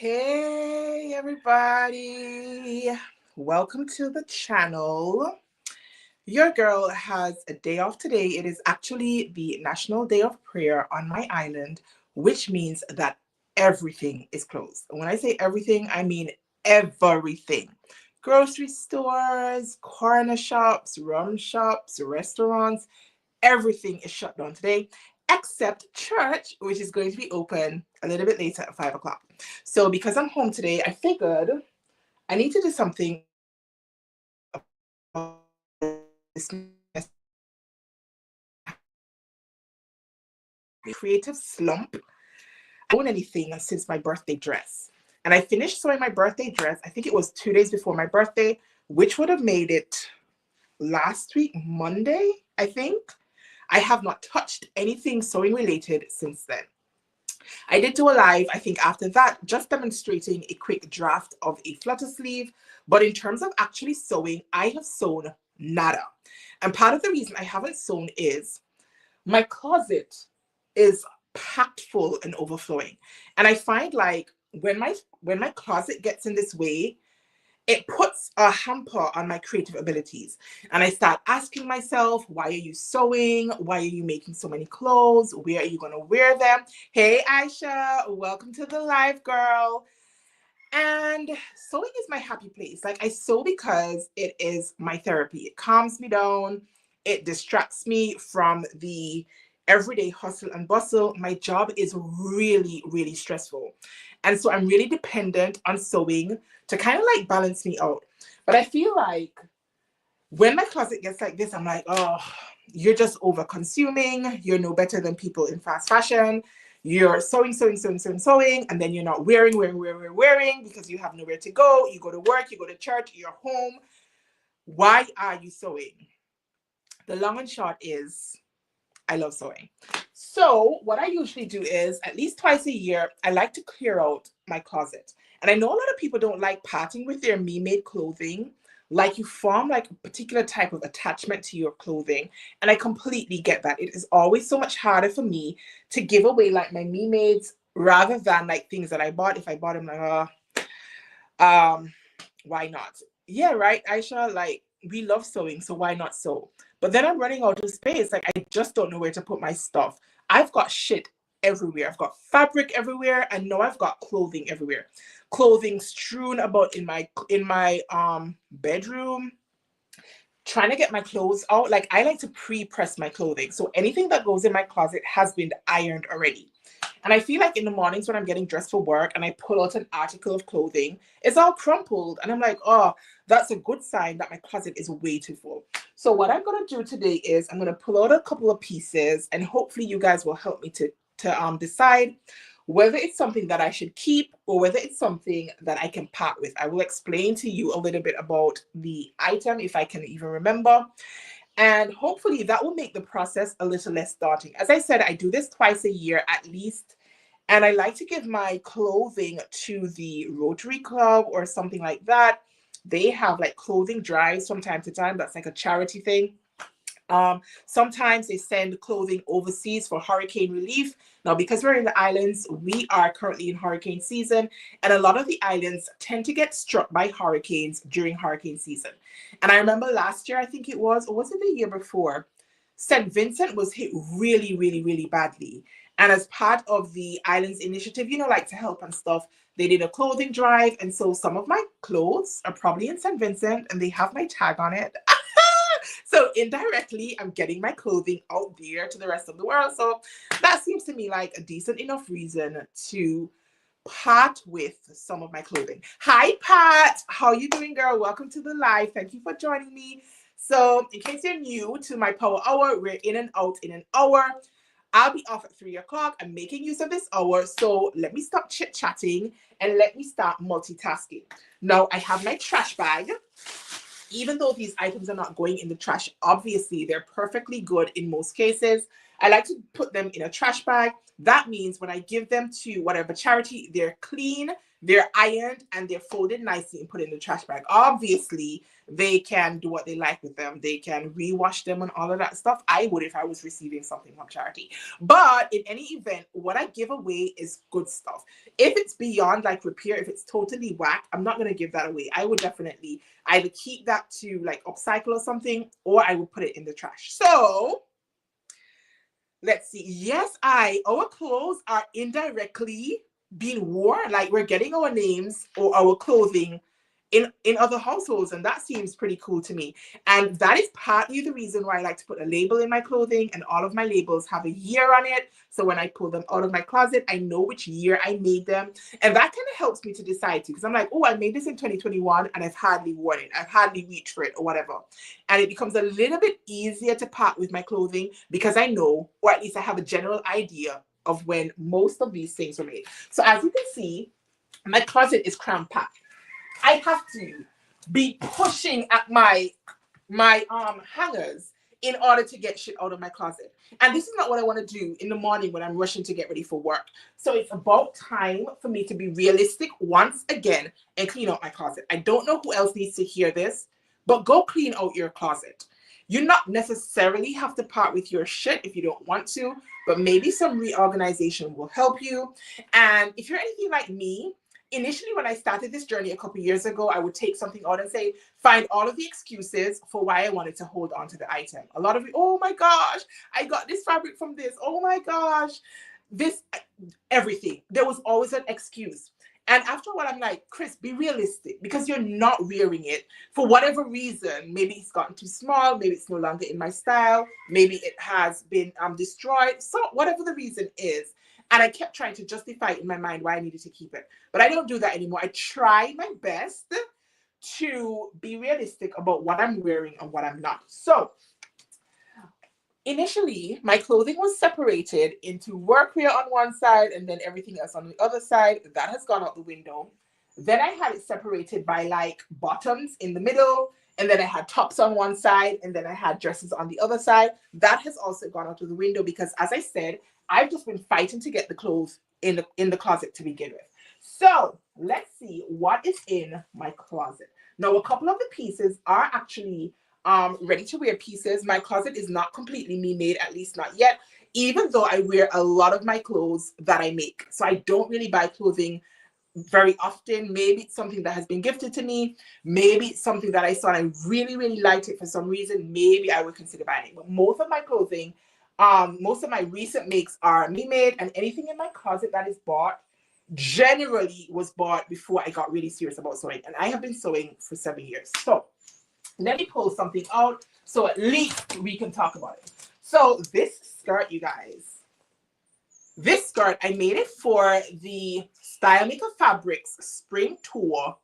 Hey everybody, welcome to the channel. Your girl has a day off today. It is actually the National Day of Prayer on my island, which means that everything is closed. And when I say everything, I mean everything. Grocery stores, corner shops, rum shops, restaurants, everything is shut down today except church, which is going to be open a little bit later at 5 o'clock. So because I'm home today, I figured I need to do something about this creative slump. I haven't anything since my birthday dress. And I finished sewing my birthday dress, I think it was 2 days before my birthday, which would have made it last week, Monday, I think. I have not touched anything sewing related since then. I did do a live, I think after that, just demonstrating a quick draft of a flutter sleeve. But in terms of actually sewing, I have sewn nada. And part of the reason I haven't sewn is my closet is packed full and overflowing. And I find like when my closet gets in this way, it puts a hamper on my creative abilities. And I start asking myself, why are you sewing? Why are you making so many clothes? Where are you going to wear them? Hey, Aisha, welcome to the live, girl. And sewing is my happy place. Like I sew because it is my therapy. It calms me down. It distracts me from the everyday hustle and bustle. My job is really, really stressful. And so I'm really dependent on sewing to kind of like balance me out. But I feel like when my closet gets like this, I'm like, oh, you're just over consuming. You're no better than people in fast fashion. You're sewing, and then you're not wearing because you have nowhere to go. You go to work, you go to church, you're home. Why are you sewing? The long and short is I love sewing. So what I usually do is at least twice a year, I like to clear out my closet. And I know a lot of people don't like parting with their me-made clothing. Like you form like a particular type of attachment to your clothing. And I completely get that. It is always so much harder for me to give away like my me-mades rather than like things that I bought. If I bought them, like, why not? Yeah, right, Aisha, like we love sewing, so why not sew? But then I'm running out of space. Like I just don't know where to put my stuff. I've got shit everywhere. I've got fabric everywhere, and now I've got clothing everywhere. Clothing strewn about in my bedroom, trying to get my clothes out. Like I like to pre-press my clothing. So anything that goes in my closet has been ironed already. And I feel like in the mornings when I'm getting dressed for work and I pull out an article of clothing, it's all crumpled. And I'm like, oh, that's a good sign that my closet is way too full. So what I'm going to do today is I'm going to pull out a couple of pieces and hopefully you guys will help me to decide whether it's something that I should keep or whether it's something that I can part with. I will explain to you a little bit about the item if I can even remember. And hopefully that will make the process a little less daunting. As I said, I do this twice a year at least. And I like to give my clothing to the Rotary Club or something like that. They have like clothing drives from time to time. That's like a charity thing. Sometimes they send clothing overseas for hurricane relief. Now, because we're in the islands, we are currently in hurricane season, and a lot of the islands tend to get struck by hurricanes during hurricane season. And I remember last year, I think it was, or was it the year before, St. Vincent was hit really, really, really badly. And as part of the islands initiative, you know, like to help and stuff, they did a clothing drive. And so some of my clothes are probably in St. Vincent and they have my tag on it. So indirectly, I'm getting my clothing out there to the rest of the world. So that seems to me like a decent enough reason to part with some of my clothing. Hi, Pat. How you doing, girl? Welcome to the live. Thank you for joining me. So in case you're new to my power hour, we're in and out in an hour. I'll be off at 3 o'clock. I'm making use of this hour. So let me stop chit-chatting and let me start multitasking. Now, I have my trash bag. Even though these items are not going in the trash, obviously they're perfectly good in most cases. I like to put them in a trash bag. That means when I give them to whatever charity, they're clean, they're ironed, and they're folded nicely and put in the trash bag. Obviously, they can do what they like with them. They can rewash them and all of that stuff. I would if I was receiving something from charity. But in any event, what I give away is good stuff. If it's beyond like repair, if it's totally whack, I'm not going to give that away. I would definitely either keep that to like upcycle or something, or I would put it in the trash. So let's see. Yes, our clothes are indirectly being worn. Like we're getting our names or our clothing in other households, and that seems pretty cool to me. And that is partly the reason why I like to put a label in my clothing, and all of my labels have a year on it. So when I pull them out of my closet, I know which year I made them. And that kind of helps me to decide too, because I'm like, oh, I made this in 2021 and I've hardly worn it. I've hardly reached for it or whatever. And it becomes a little bit easier to part with my clothing because I know, or at least I have a general idea of when most of these things were made. So as you can see, my closet is cram-packed. I have to be pushing at my hangers in order to get shit out of my closet. And this is not what I want to do in the morning when I'm rushing to get ready for work. So it's about time for me to be realistic once again and clean out my closet. I don't know who else needs to hear this, but go clean out your closet. You not necessarily have to part with your shit if you don't want to, but maybe some reorganization will help you. And if you're anything like me, initially, when I started this journey a couple years ago, I would take something out and say, find all of the excuses for why I wanted to hold on to the item. A lot of it, oh my gosh, I got this fabric from this. Oh my gosh, this, everything. There was always an excuse. And after a while, I'm like, Chris, be realistic because you're not wearing it for whatever reason. Maybe it's gotten too small. Maybe it's no longer in my style. Maybe it has been destroyed. So whatever the reason is. And I kept trying to justify it in my mind why I needed to keep it. But I don't do that anymore. I try my best to be realistic about what I'm wearing and what I'm not. So initially, my clothing was separated into workwear on one side and then everything else on the other side. That has gone out the window. Then I had it separated by like bottoms in the middle. And then I had tops on one side and then I had dresses on the other side. That has also gone out of the window because, as I said, I've just been fighting to get the clothes in the closet to begin with. So let's see what is in my closet. Now, a couple of the pieces are actually ready to wear pieces. My closet is not completely me-made, at least not yet, even though I wear a lot of my clothes that I make. So I don't really buy clothing very often. Maybe it's something that has been gifted to me. Maybe it's something that I saw and I really, really liked it for some reason. Maybe I would consider buying it. But most of my clothing, most of my recent makes are me-made, and anything in my closet that is bought generally was bought before I got really serious about sewing. And I have been sewing for 7 years. So let me pull something out so at least we can talk about it. So this skirt, you guys, this skirt, I made it for the Style Maker Fabrics spring tour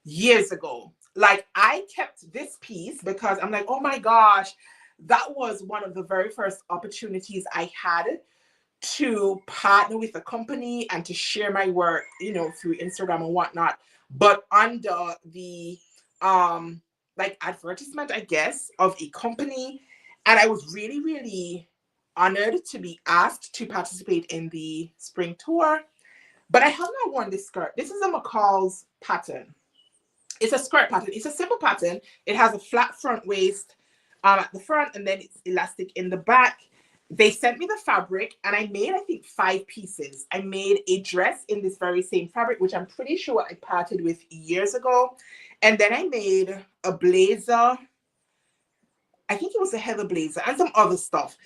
years ago. Like, I kept this piece because I'm like, oh my gosh, that was one of the very first opportunities I had to partner with a company and to share my work, you know, through Instagram and whatnot, but under the like advertisement, I guess, of a company. And I was really, really honored to be asked to participate in the spring tour. But I have not worn this skirt. This is a McCall's pattern. It's a skirt pattern. It's a simple pattern. It has a flat front waist at the front, and then it's elastic in the back. They sent me the fabric, and I made, I think, 5 pieces. I made a dress in this very same fabric, which I'm pretty sure I parted with years ago. And then I made a blazer. I think it was a heather blazer and some other stuff.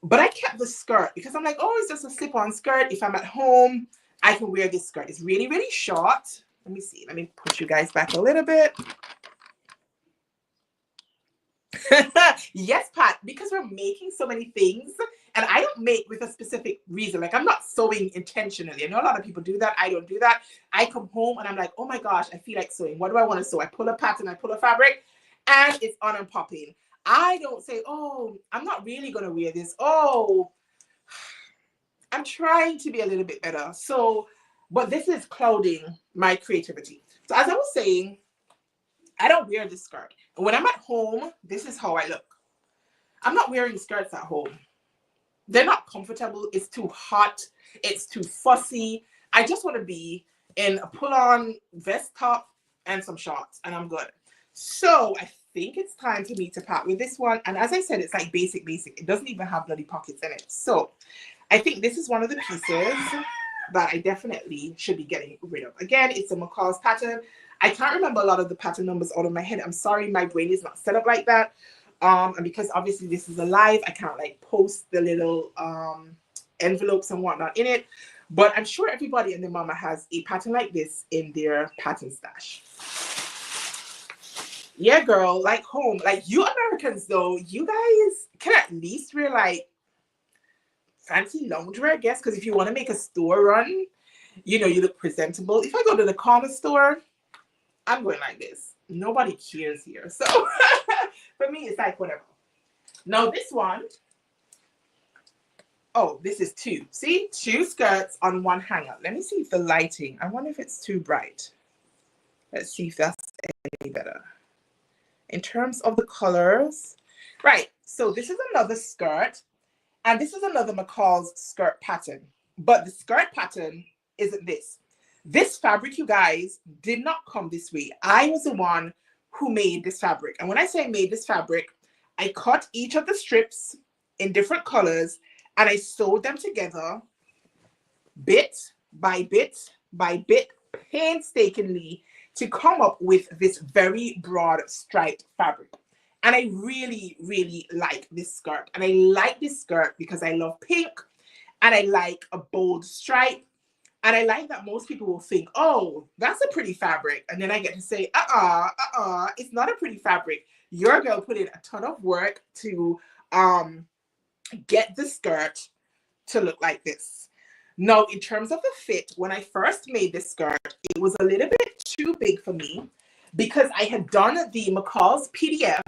But I kept the skirt because I'm like, oh, it's just a slip-on skirt. If I'm at home, I can wear this skirt. It's really, really short. Let me see. Let me push you guys back a little bit. Yes, Pat, because we're making so many things, and I don't make with a specific reason. Like, I'm not sewing intentionally. I know a lot of people do that. I don't do that. I come home and I'm like, oh my gosh, I feel like sewing. What do I want to sew? I pull a pattern, I pull a fabric, and it's on and popping. I don't say, oh, I'm not really going to wear this. Oh, I'm trying to be a little bit better. So, but this is clouding my creativity. So as I was saying, I don't wear this skirt. And when I'm at home, this is how I look. I'm not wearing skirts at home. they're not comfortable. It's too hot. It's too fussy. I just want to be in a pull-on vest top and some shorts, and I'm good. So I think it's time for me to part with this one. And as I said, it's like basic. It doesn't even have bloody pockets in it. So I think this is one of the pieces that I definitely should be getting rid of. Again, it's a McCall's pattern. I can't remember a lot of the pattern numbers out of my head. I'm sorry, my brain is not set up like that. And because obviously this is a live, I can't like post the little envelopes and whatnot in it. But I'm sure everybody and their mama has a pattern like this in their pattern stash. Yeah, girl, like home. Like you Americans though, you guys can at least wear like fancy loungewear, I guess, because if you want to make a store run, you know, you look presentable. If I go to the corner store, I'm going like this. Nobody cares here. So for me, it's like whatever. Now this one, oh, this is two. See, two skirts on one hanger. Let me see if the lighting, I wonder if it's too bright. Let's see if that's any better. In terms of the colors, right. So this is another skirt. And this is another McCall's skirt pattern. But the skirt pattern isn't this. This fabric, you guys, did not come this way. I was the one who made this fabric. And when I say made this fabric, I cut each of the strips in different colors and I sewed them together bit by bit by bit, painstakingly, to come up with this very broad striped fabric. And I really, really like this skirt. And I like this skirt because I love pink and I like a bold stripe. And I like that most people will think, oh, that's a pretty fabric. And then I get to say, it's not a pretty fabric. Your girl put in a ton of work to get the skirt to look like this. Now, in terms of the fit, when I first made this skirt, it was a little bit too big for me because I had done the McCall's PDF.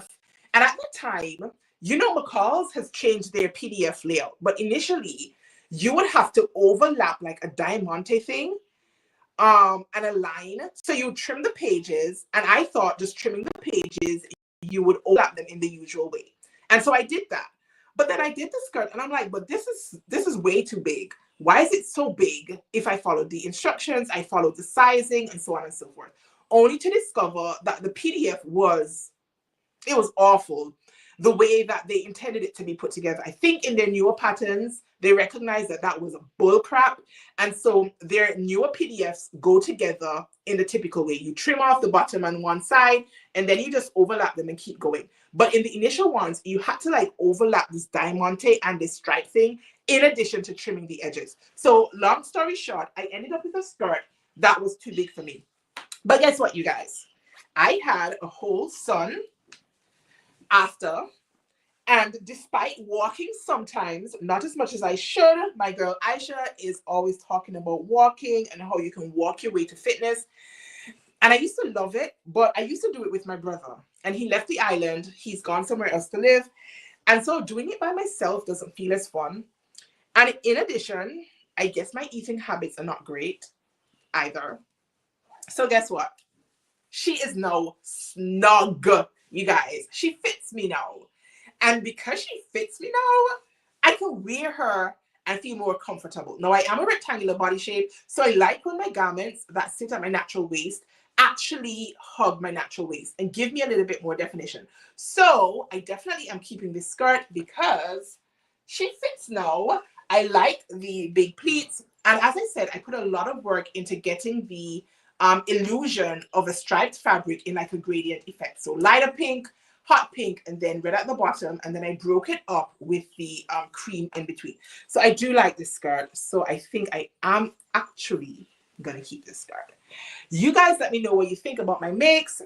And at the time, you know, McCall's has changed their PDF layout. But initially, you would have to overlap like a diamante thing and a line. So you trim the pages. And I thought just trimming the pages, you would overlap them in the usual way. And so I did that. But then I did the skirt and I'm like, but this is way too big. Why is it so big? If I followed the instructions, I followed the sizing and so on and so forth. Only to discover that the PDF was awful. The way that they intended it to be put together. I think in their newer patterns, they recognized that that was bull crap. And so their newer PDFs go together in the typical way. You trim off the bottom on one side, and then you just overlap them and keep going. But in the initial ones, you had to like overlap this diamante and this stripe thing in addition to trimming the edges. So long story short, I ended up with a skirt that was too big for me. But guess what, you guys? I had a whole son after, and despite walking sometimes, not as much as I should, my girl Aisha is always talking about walking and how you can walk your way to fitness. And I used to love it, but I used to do it with my brother. And he left the island. He's gone somewhere else to live. And so doing it by myself doesn't feel as fun. And in addition, I guess my eating habits are not great either. So guess what? She is now snug, you guys. She fits me now. And because she fits me now, I can wear her and feel more comfortable. Now, I am a rectangular body shape, so I like when my garments that sit at my natural waist actually hug my natural waist and give me a little bit more definition. So I definitely am keeping this skirt because she fits now. I like the big pleats. And as I said, I put a lot of work into getting the illusion of a striped fabric in like a gradient effect. So lighter pink, hot pink, and then red at the bottom. And then I broke it up with the cream in between. So I do like this skirt. So I think I am actually going to keep this skirt. You guys let me know what you think about my makes.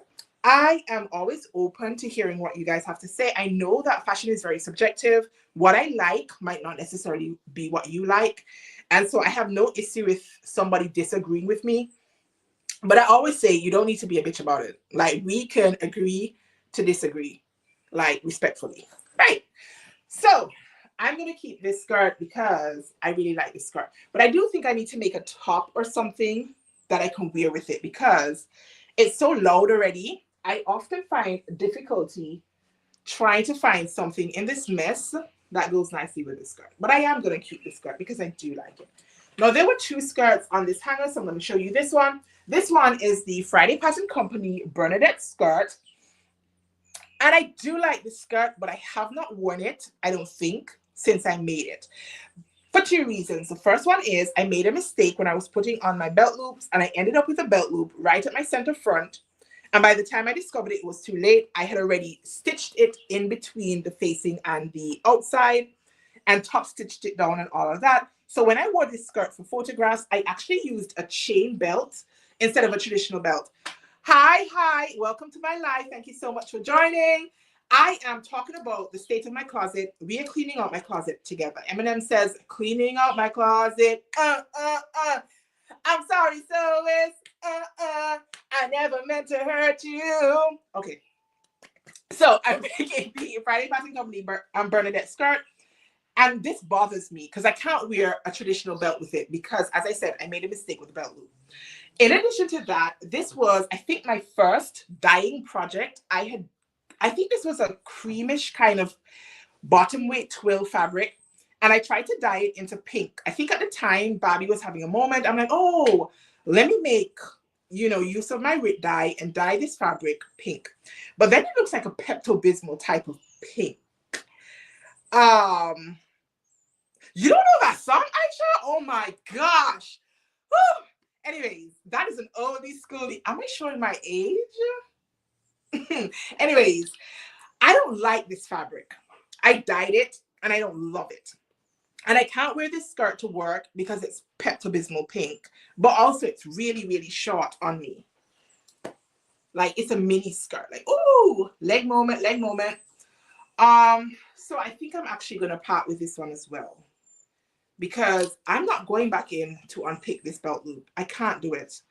I am always open to hearing what you guys have to say. I know that fashion is very subjective. What I like might not necessarily be what you like. And so I have no issue with somebody disagreeing with me. But I always say you don't need to be a bitch about it. Like, we can agree to disagree, like, respectfully. Right. So I'm going to keep this skirt because I really like this skirt. But I do think I need to make a top or something that I can wear with it because it's so loud already. I often find difficulty trying to find something in this mess that goes nicely with the skirt. But I am going to keep this skirt because I do like it. Now, there were 2 skirts on this hanger, so I'm going to show you this one. This one is the Friday Pattern Company Bernadette skirt. And I do like this skirt, but I have not worn it, I don't think, since I made it. For 2 reasons. The first one is I made a mistake when I was putting on my belt loops, and I ended up with a belt loop right at my center front. And by the time I discovered it was too late, I had already stitched it in between the facing and the outside and top stitched it down and all of that. So when I wore this skirt for photographs, I actually used a chain belt instead of a traditional belt. Hi, welcome to my live. Thank you so much for joining. I am talking about the state of my closet. We are cleaning out my closet together. Eminem says, cleaning out my closet. I'm sorry, so it's I never meant to hurt you. Okay. So I'm making the Friday Pattern Company Bernadette skirt. And this bothers me because I can't wear a traditional belt with it because, as I said, I made a mistake with the belt loop. In addition to that, this was, I think, my first dyeing project. I think this was a creamish kind of bottom weight twill fabric. And I tried to dye it into pink. I think at the time, Bobby was having a moment. I'm like, oh, let me make, use of my Rit dye and dye this fabric pink. But then it looks like a Pepto-Bismol type of pink. You don't know that song, Aisha? Oh my gosh. Whew. Anyways, that is an oldie schoolie. Am I showing my age? Anyways, I don't like this fabric. I dyed it and I don't love it. And I can't wear this skirt to work because it's Pepto-Bismol pink. But also it's really, really short on me. Like it's a mini skirt. Like, ooh, leg moment. So I think I'm actually going to part with this one as well. Because I'm not going back in to unpick this belt loop. I can't do it.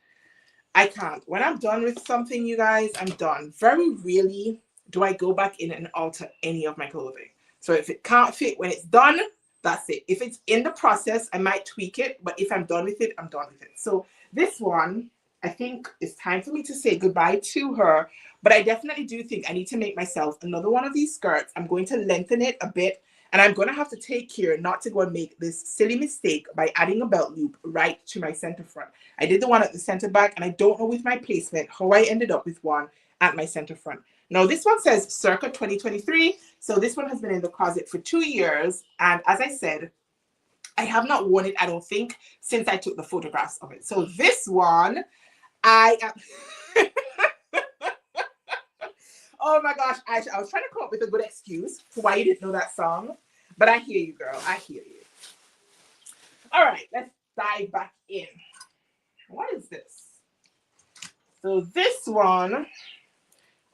I can't. When I'm done with something, you guys, I'm done. Very rarely do I go back in and alter any of my clothing. So if it can't fit when it's done, that's it. If it's in the process, I might tweak it. But if I'm done with it, I'm done with it. So this one, I think it's time for me to say goodbye to her. But I definitely do think I need to make myself another one of these skirts. I'm going to lengthen it a bit. And I'm going to have to take care not to go and make this silly mistake by adding a belt loop right to my center front. I did the one at the center back, and I don't know with my placement how I ended up with one at my center front. Now, this one says circa 2023. So this one has been in the closet for 2 years. And as I said, I have not worn it, I don't think, since I took the photographs of it. So this one, I am... Oh my gosh, I was trying to come up with a good excuse for why you didn't know that song. But I hear you, girl. I hear you. All right, let's dive back in. What is this? So this one,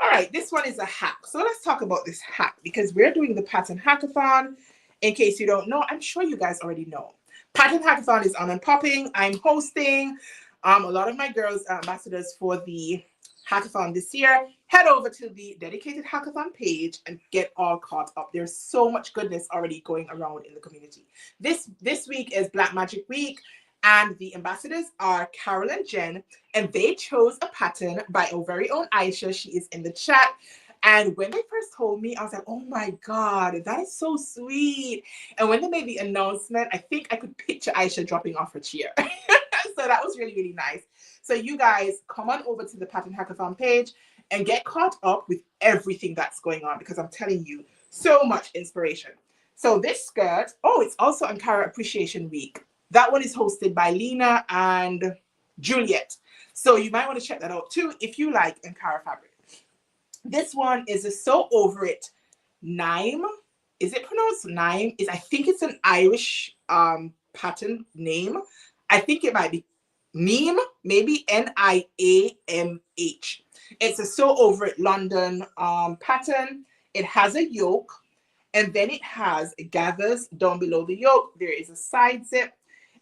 all right, this one is a hack. So let's talk about this hack because we're doing the Pattern Hackathon. In case you don't know, I'm sure you guys already know. Pattern Hackathon is on and popping. I'm hosting a lot of my girls are ambassadors for the hackathon this year. Head over to the dedicated hackathon page and get all caught up. There's so much goodness already going around in the community. This week is Black Magic Week, and the ambassadors are Carol and Jen, and they chose a pattern by our very own Aisha. She is in the chat. And when they first told me, I was like, oh my God, that is so sweet. And when they made the announcement, I think I could picture Aisha dropping off her chair. So that was really, really nice. So you guys come on over to the Pattern Hackathon page and get caught up with everything that's going on because I'm telling you, so much inspiration. So this skirt, oh, it's also Ankara Appreciation Week. That one is hosted by Lena and Juliet. So you might want to check that out too if you like Ankara fabric. This one is a So Over It Nime. Is it pronounced Nime? I think it's an Irish pattern name. I think it might be Neem, maybe Niamh. It's a So Over It London pattern. It has a yoke, and then it has gathers down below the yoke. There is a side zip,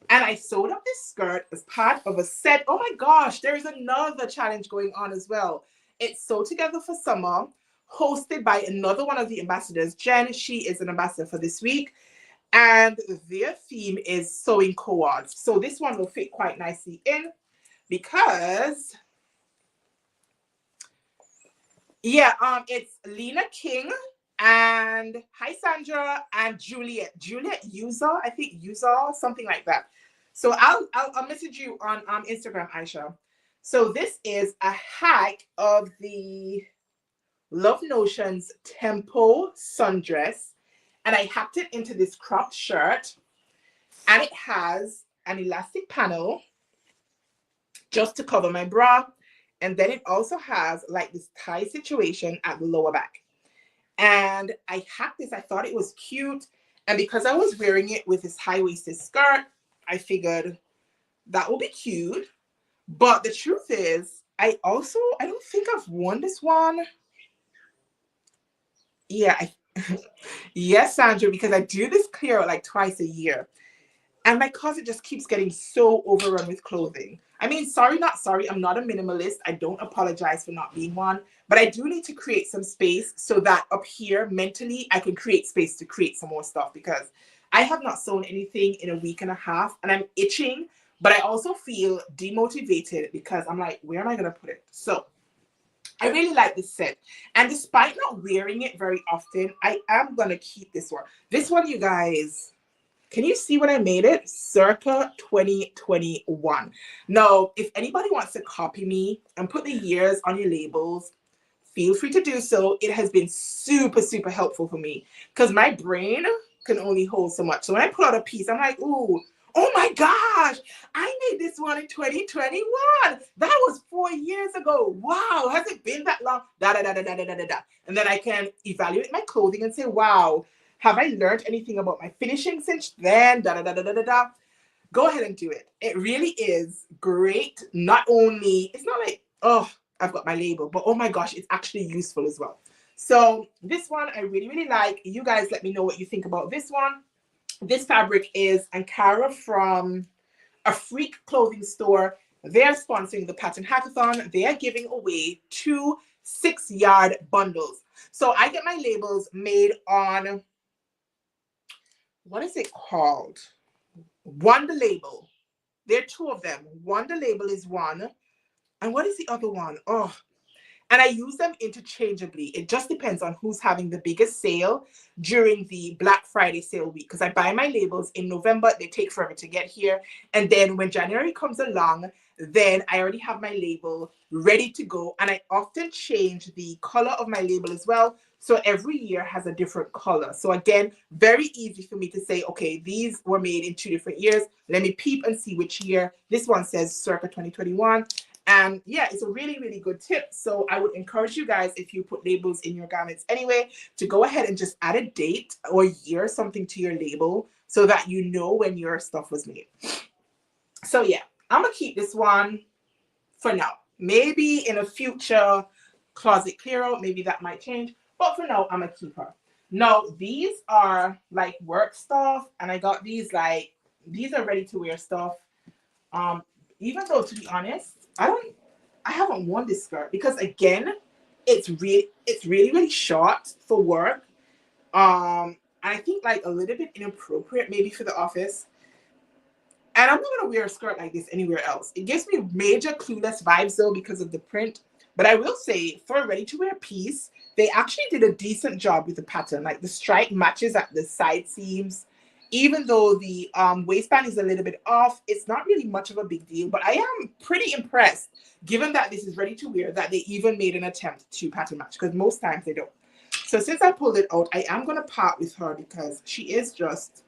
and I sewed up this skirt as part of a set. Oh my gosh, there is another challenge going on as well. It's Sew Together for Summer, hosted by another one of the ambassadors, Jen. She is an ambassador for this week. And their theme is sewing co-ods. So this one will fit quite nicely in because, yeah, it's Lena King And hi, Sandra and Juliet. Juliet User, I think User, something like that. So I'll message you on Instagram, Aisha. So this is a hack of the Love Notions Tempo sundress, and I hacked it into this cropped shirt, and it has an elastic panel just to cover my bra, and then it also has like this tie situation at the lower back. And I hacked this. I thought it was cute, and because I was wearing it with this high-waisted skirt, I figured that will be cute. But the truth is, I don't think I've worn this one. Yeah, yes, Sandra, because I do this clear out like twice a year. And my closet just keeps getting so overrun with clothing. I mean, sorry, not sorry. I'm not a minimalist. I don't apologize for not being one. But I do need to create some space so that up here, mentally, I can create space to create some more stuff, because I have not sewn anything in a week and a half and I'm itching. But I also feel demotivated because I'm like, where am I going to put it? So I really like this set. And despite not wearing it very often, I am going to keep this one. This one, you guys, can you see when I made it? Circa 2021. Now, if anybody wants to copy me and put the years on your labels, feel free to do so. It has been super, super helpful for me because my brain can only hold so much. So when I pull out a piece, I'm like, ooh, oh my gosh, I made this one in 2021. That was 4 years ago. Wow, has it been that long? Da, da, da, da, da, da, da, da. And then I can evaluate my clothing and say, wow, have I learned anything about my finishing since then? Da, da, da, da, da, da, da. Go ahead and do it. It really is great. Not only, it's not like, oh, I've got my label, but oh my gosh, it's actually useful as well. So this one I really, really like. You guys let me know what you think about this one. This fabric is Ankara from a Freak clothing store. They're sponsoring the pattern hackathon. They are giving away 2 6-yard bundles. So I get my labels made on, what is it called? Wonder Label. There are 2 of them. Wonder Label is one. And what is the other one? Oh, and I use them interchangeably. It just depends on who's having the biggest sale during the Black Friday sale week. Because I buy my labels in November. They take forever to get here. And then when January comes along, then I already have my label ready to go. And I often change the color of my label as well. So every year has a different color. So again, very easy for me to say, okay, these were made in 2 different years. Let me peep and see which year. This one says circa 2021. And yeah, it's a really, really good tip. So I would encourage you guys, if you put labels in your garments anyway, to go ahead and just add a date or year, something to your label so that you know when your stuff was made. So yeah, I'm going to keep this one for now. Maybe in a future closet clear out, maybe that might change. But for now, I'm going to keep her. Now, these are like work stuff. And I got these like, these are ready to wear stuff. Even though, to be honest, I haven't worn this skirt because again, it's really, really short for work. I think like a little bit inappropriate maybe for the office. And I'm not gonna wear a skirt like this anywhere else. It gives me major Clueless vibes though because of the print. But I will say, for a ready-to-wear piece, they actually did a decent job with the pattern. Like the stripe matches at the side seams. Even though the waistband is a little bit off, it's not really much of a big deal. But I am pretty impressed, given that this is ready to wear, that they even made an attempt to pattern match, because most times they don't. So since I pulled it out, I am going to part with her because she is just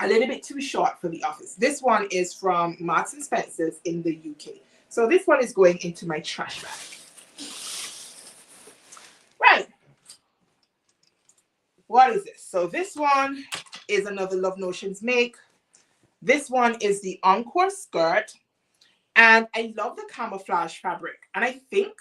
a little bit too short for the office. This one is from Marks and Spencer's in the UK. So this one is going into my trash bag. Right. What is this? So this one is another Love Notions make. This one is the Encore skirt. And I love the camouflage fabric. And I think,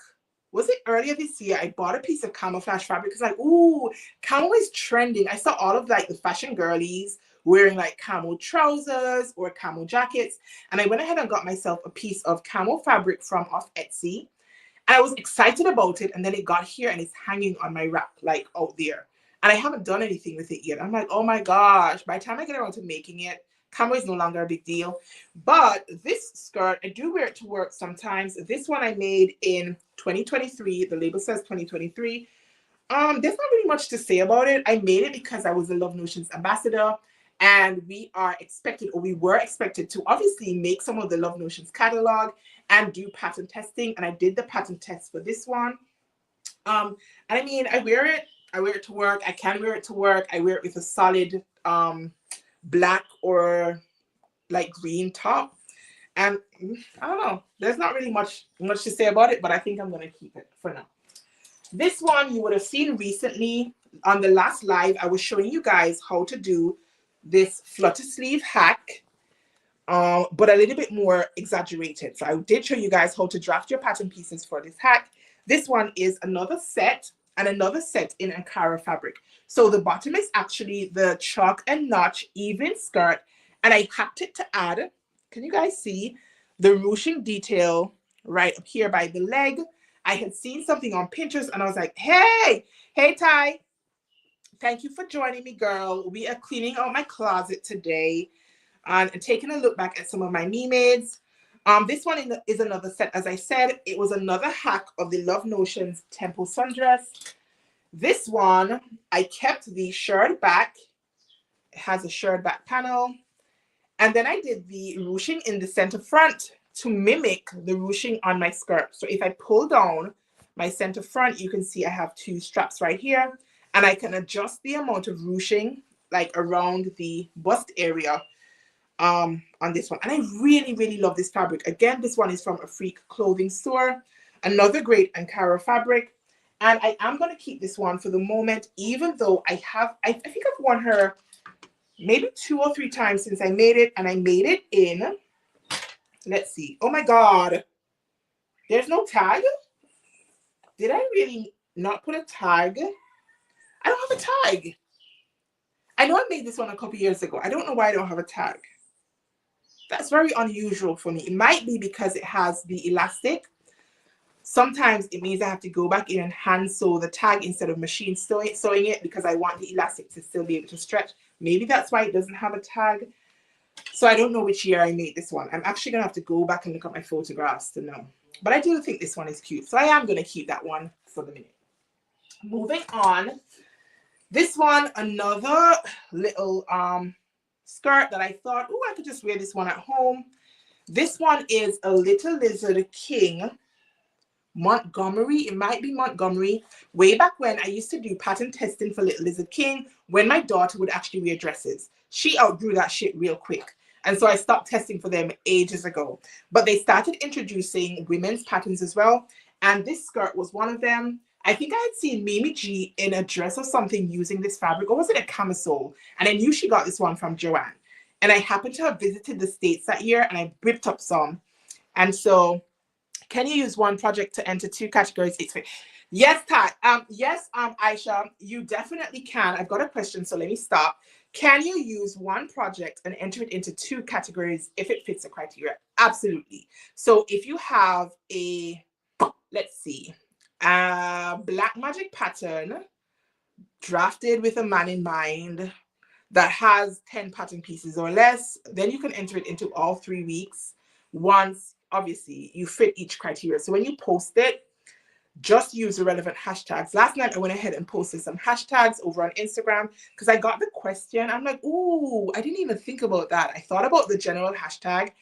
was it earlier this year, I bought a piece of camouflage fabric because like, ooh, camo is trending. I saw all of like the fashion girlies wearing like camo trousers or camo jackets. And I went ahead and got myself a piece of camo fabric from off Etsy. And I was excited about it. And then it got here and it's hanging on my rack, like out there. And I haven't done anything with it yet. I'm like, oh my gosh, by the time I get around to making it, camo is no longer a big deal. But this skirt, I do wear it to work sometimes. This one I made in 2023. The label says 2023. There's not really much to say about it. I made it because I was a Love Notions ambassador, and we are expected, or we were expected, to obviously make some of the Love Notions catalog and do pattern testing. And I did the pattern test for this one. And I mean, I wear it. I wear it to work. I can wear it to work. I wear it with a solid black or like green top. And I don't know. There's not really much to say about it, but I think I'm gonna keep it for now. This one you would have seen recently on the last live. I was showing you guys how to do this flutter sleeve hack, but a little bit more exaggerated. So I did show you guys how to draft your pattern pieces for this hack. This one is another set, and another set in Ankara fabric. So the bottom is actually the chalk and notch even skirt, and I hacked it to add, can you guys see the ruching detail right up here by the leg? I had seen something on Pinterest and I was like, hey Ty, thank you for joining me, girl. We are cleaning out my closet today and taking a look back at some of my MEMADEs. This one is another set. As I said, it was another hack of the Love Notions Temple Sundress. This one, I kept the shirred back. It has a shirred back panel. And then I did the ruching in the center front to mimic the ruching on my skirt. So if I pull down my center front, you can see I have two straps right here. And I can adjust the amount of ruching like around the bust area on this one. And I really, really love this fabric. Again, this one is from a Freak clothing store. Another great Ankara fabric. And I am going to keep this one for the moment, even though I think I've worn her maybe 2 or 3 times since I made it. And I made it in, let's see. Oh my God. There's no tag. Did I really not put a tag? I don't have a tag. I know I made this one a couple years ago. I don't know why I don't have a tag. That's very unusual for me. It might be because it has the elastic. Sometimes it means I have to go back in and hand sew the tag instead of machine sewing it because I want the elastic to still be able to stretch. Maybe that's why it doesn't have a tag. So I don't know which year I made this one. I'm actually going to have to go back and look at my photographs to know. But I do think this one is cute. So I am going to keep that one for the minute. Moving on. This one, another little skirt that I thought, oh, I could just wear this one at home. This one is a Little Lizard King Montgomery. It might be Montgomery. Way back when I used to do pattern testing for Little Lizard King, when my daughter would actually wear dresses. She outgrew that shit real quick. And so I stopped testing for them ages ago. But they started introducing women's patterns as well. And this skirt was one of them. I think I had seen Mimi G in a dress or something using this fabric, or was it a camisole? And I knew she got this one from Joanne. And I happened to have visited the States that year and I whipped up some. And so, can you use one project to enter 2 categories? Yes, Ty. Yes, Aisha, you definitely can. I've got a question, so let me stop. Can you use one project and enter it into 2 categories if it fits the criteria? Absolutely. So if you have a, let's see, black magic pattern drafted with a man in mind that has 10 pattern pieces or less, then you can enter it into all 3 weeks once, obviously, you fit each criteria. So when you post it, just use the relevant hashtags. Last night, I went ahead and posted some hashtags over on Instagram because I got the question. I'm like, ooh, I didn't even think about that. I thought about the general hashtag,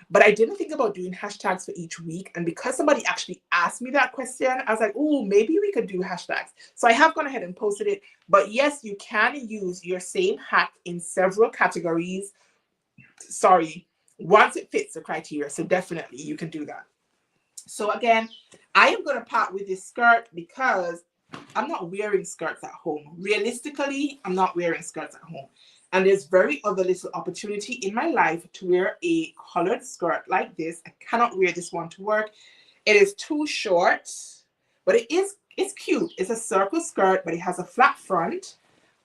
but I didn't think about doing hashtags for each week. And because somebody actually asked me that question, I was like, ooh, maybe we could do hashtags. So I have gone ahead and posted it. But yes, you can use your same hack in several categories. Sorry, once it fits the criteria. So definitely you can do that. So again, I am going to part with this skirt because I'm not wearing skirts at home. Realistically, I'm not wearing skirts at home. And there's very other little opportunity in my life to wear a colored skirt like this. I cannot wear this one to work. It is too short, but it's cute. It's a circle skirt, but it has a flat front,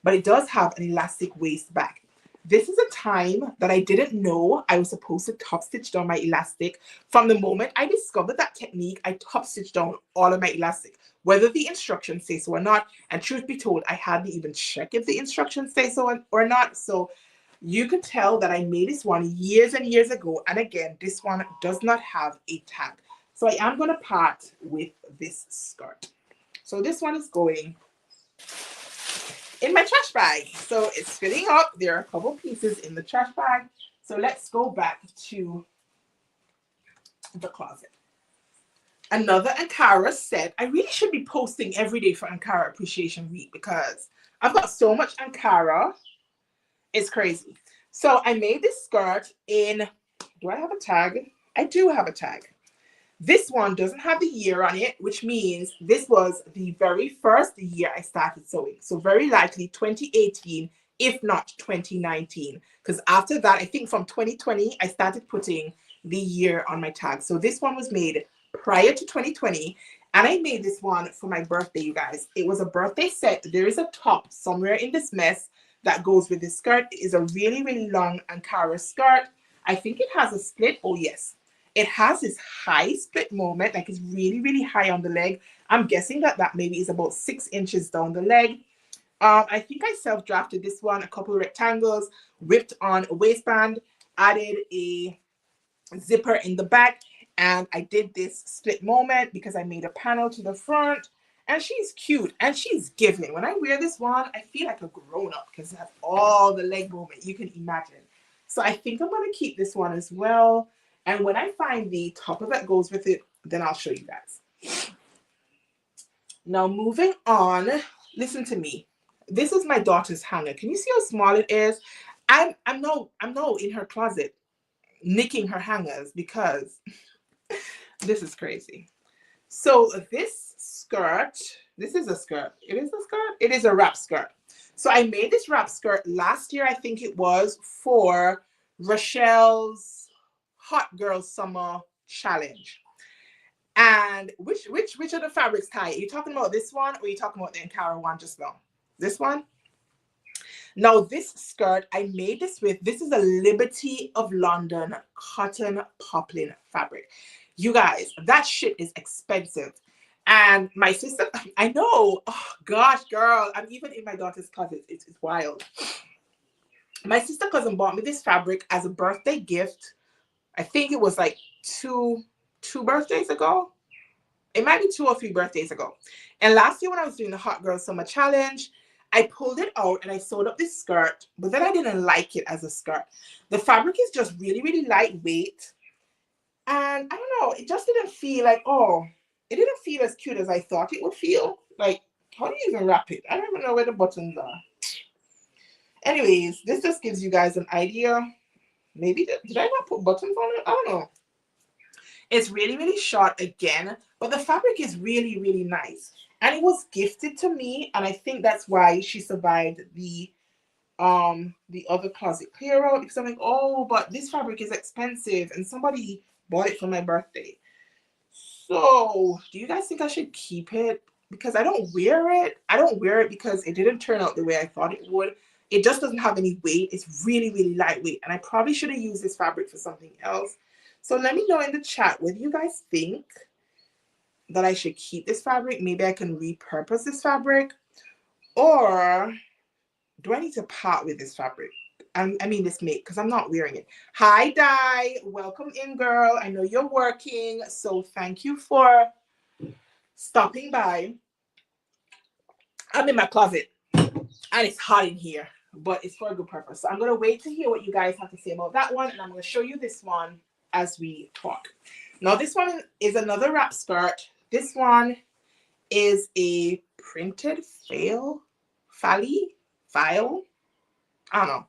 but it does have an elastic waist back. This is a time that I didn't know I was supposed to top stitch down my elastic. From the moment I discovered that technique, I top stitched down all of my elastic, whether the instructions say so or not. And truth be told, I hadn't even checked if the instructions say so or not. So you could tell that I made this one years and years ago. And again, this one does not have a tag. So I am going to part with this skirt. So this one is going in my trash bag. So it's filling up. There are a couple pieces in the trash bag. So let's go back to the closet. Another Ankara set. I really should be posting every day for Ankara Appreciation Week because I've got so much Ankara. It's crazy. So I made this skirt in, do I have a tag? I do have a tag. This one doesn't have the year on it, which means this was the very first year I started sewing. So very likely 2018, if not 2019. Because after that, I think from 2020, I started putting the year on my tag. So this one was made prior to 2020. And I made this one for my birthday, you guys. It was a birthday set. There is a top somewhere in this mess that goes with this skirt. It is a really, really long Ankara skirt. I think it has a split. Oh, yes. It has this high split moment, like it's really, really high on the leg. I'm guessing that maybe is about 6 inches down the leg. I think I self-drafted this one, a couple of rectangles, whipped on a waistband, added a zipper in the back, and I did this split moment because I made a panel to the front. And she's cute and she's giving. When I wear this one, I feel like a grown-up because it has all the leg movement you can imagine. So I think I'm going to keep this one as well. And when I find the topper that goes with it, then I'll show you guys. Now moving on, listen to me. This is my daughter's hanger. Can you see how small it is? I'm now in her closet nicking her hangers because this is crazy. So this skirt, this is a skirt. It is a skirt? It is a wrap skirt. So I made this wrap skirt last year, I think it was, for Rochelle's Hot Girl Summer Challenge. And which of the fabrics, Ty? Are you talking about this one or are you talking about the Ankara one just now? This one? Now this skirt, I made this with, this is a Liberty of London cotton poplin fabric. You guys, that shit is expensive. And my sister, I know, oh gosh, girl, I'm even in my daughter's closet. It's wild. My sister cousin bought me this fabric as a birthday gift. I think it was like two birthdays ago. It might be 2 or 3 birthdays ago. And last year when I was doing the Hot Girl Summer Challenge, I pulled it out and I sewed up this skirt, but then I didn't like it as a skirt. The fabric is just really, really lightweight. And I don't know, it just didn't feel like, oh, it didn't feel as cute as I thought it would feel. Like, how do you even wrap it? I don't even know where the buttons are. Anyways, this just gives you guys an idea. Maybe, did I not put buttons on it? I don't know. It's really, really short again, but the fabric is really, really nice. And it was gifted to me, and I think that's why she survived the other closet clear out, because I'm like, oh, but this fabric is expensive, and somebody bought it for my birthday. So, do you guys think I should keep it? Because I don't wear it. I don't wear it because it didn't turn out the way I thought it would. It just doesn't have any weight. It's really, really lightweight, and I probably should have used this fabric for something else. So let me know in the chat whether you guys think that I should keep this fabric. Maybe I can repurpose this fabric, or do I need to part with this fabric? I mean this make, because I'm not wearing it. Hi, Di. Welcome in, girl. I know you're working, so thank you for stopping by. I'm in my closet, and it's hot in here, but it's for a good purpose. So I'm going to wait to hear what you guys have to say about that one, and I'm going to show you this one as we talk. Now, this one is another wrap skirt. This one is a printed file. I don't know.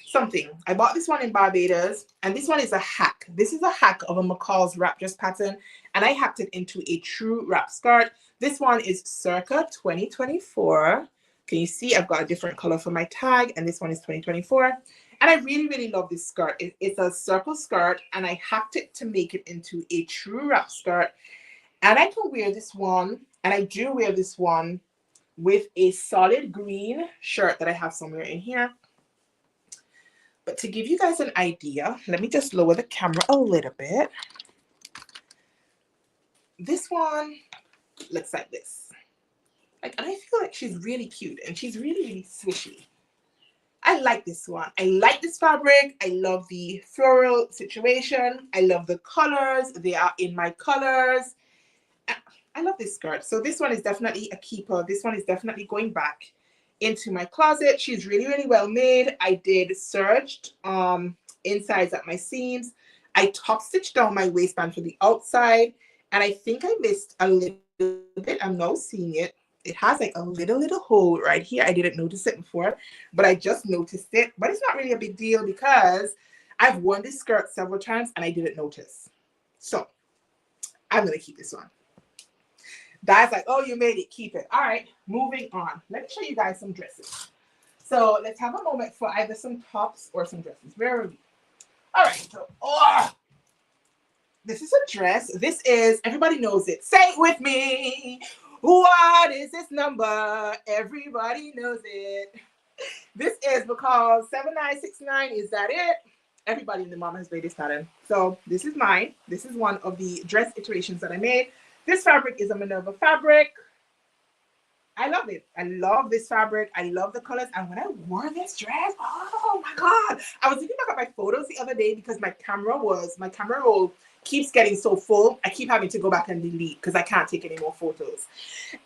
Something. I bought this one in Barbados, and this one is a hack. This is a hack of a McCall's wrap dress pattern, and I hacked it into a true wrap skirt. This one is circa 2024. Can you see? I've got a different color for my tag, and this one is 2024. And I really, really love this skirt. It's a circle skirt, and I hacked it to make it into a true wrap skirt. And I can wear this one, and I do wear this one with a solid green shirt that I have somewhere in here. But to give you guys an idea, let me just lower the camera a little bit. This one looks like this. And I feel like she's really cute, and she's really, really swishy. I like this one. I like this fabric. I love the floral situation. I love the colors. They are in my colors. I love this skirt. So this one is definitely a keeper. This one is definitely going back into my closet. She's really, really well made. I did serged insides at my seams. I top stitched down my waistband for the outside. And I think I missed a little bit. I'm now seeing it. It has like a little hole right here. I didn't notice it before, but I just noticed it. But it's not really a big deal because I've worn this skirt several times and I didn't notice. So I'm going to keep this one. Dad's like, oh, you made it, keep it. All right, moving on. Let me show you guys some dresses. So let's have a moment for either some tops or some dresses. Where are we? All right, so this is a dress. This is, everybody knows it. Say it with me. What is this number? Everybody knows it. This is because 7969. Is that it? Everybody in the mom has made this pattern. So this is mine. This is one of the dress iterations that I made. This fabric is a Minerva fabric. I love it. I love this fabric. I love the colors. And when I wore this dress, oh my God. I was looking back at my photos the other day because my camera roll keeps getting so full. I keep having to go back and delete because I can't take any more photos.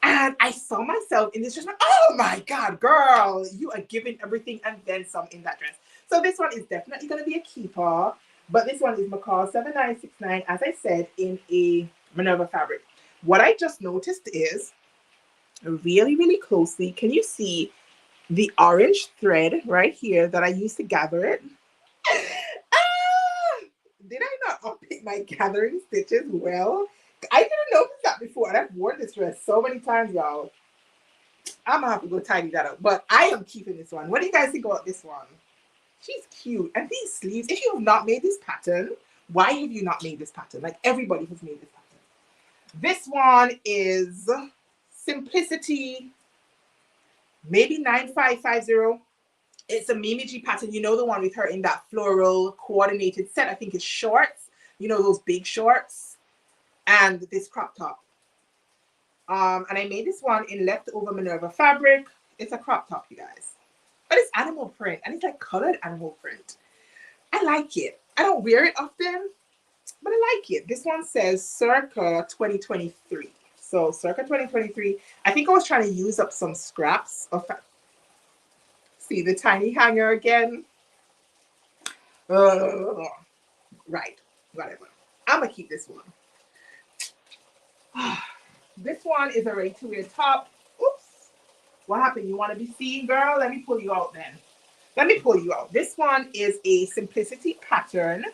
And I saw myself in this dress. Like, oh my God, girl, you are giving everything and then some in that dress. So this one is definitely going to be a keeper. But this one is McCall 7969, as I said, in a Minerva fabric. What I just noticed is really, really closely, can you see the orange thread right here that I used to gather it? Did I not unpick my gathering stitches well? I didn't notice that before, and I've worn this dress so many times, y'all. I'm gonna have to go tidy that up, but I am keeping this one. What do you guys think about this one? She's cute. And these sleeves, if you have not made this pattern, why have you not made this pattern? Like, everybody has made this pattern. This one is Simplicity, maybe 9550. It's a Mimi pattern. You know, the one with her in that floral coordinated set. I think it's shorts. You know, those big shorts. And this crop top. And I made this one in leftover Minerva fabric. It's a crop top, you guys. But it's animal print. And it's like colored animal print. I like it. I don't wear it often, but I like it. This one says circa 2023. So circa 2023. I think I was trying to use up some scraps of see the tiny hanger again. Right, whatever. I'm gonna keep this one. This one is a ready-to-wear top. Oops. What happened? You want to be seen, girl? Let me pull you out then. Let me pull you out. This one is a Simplicity pattern.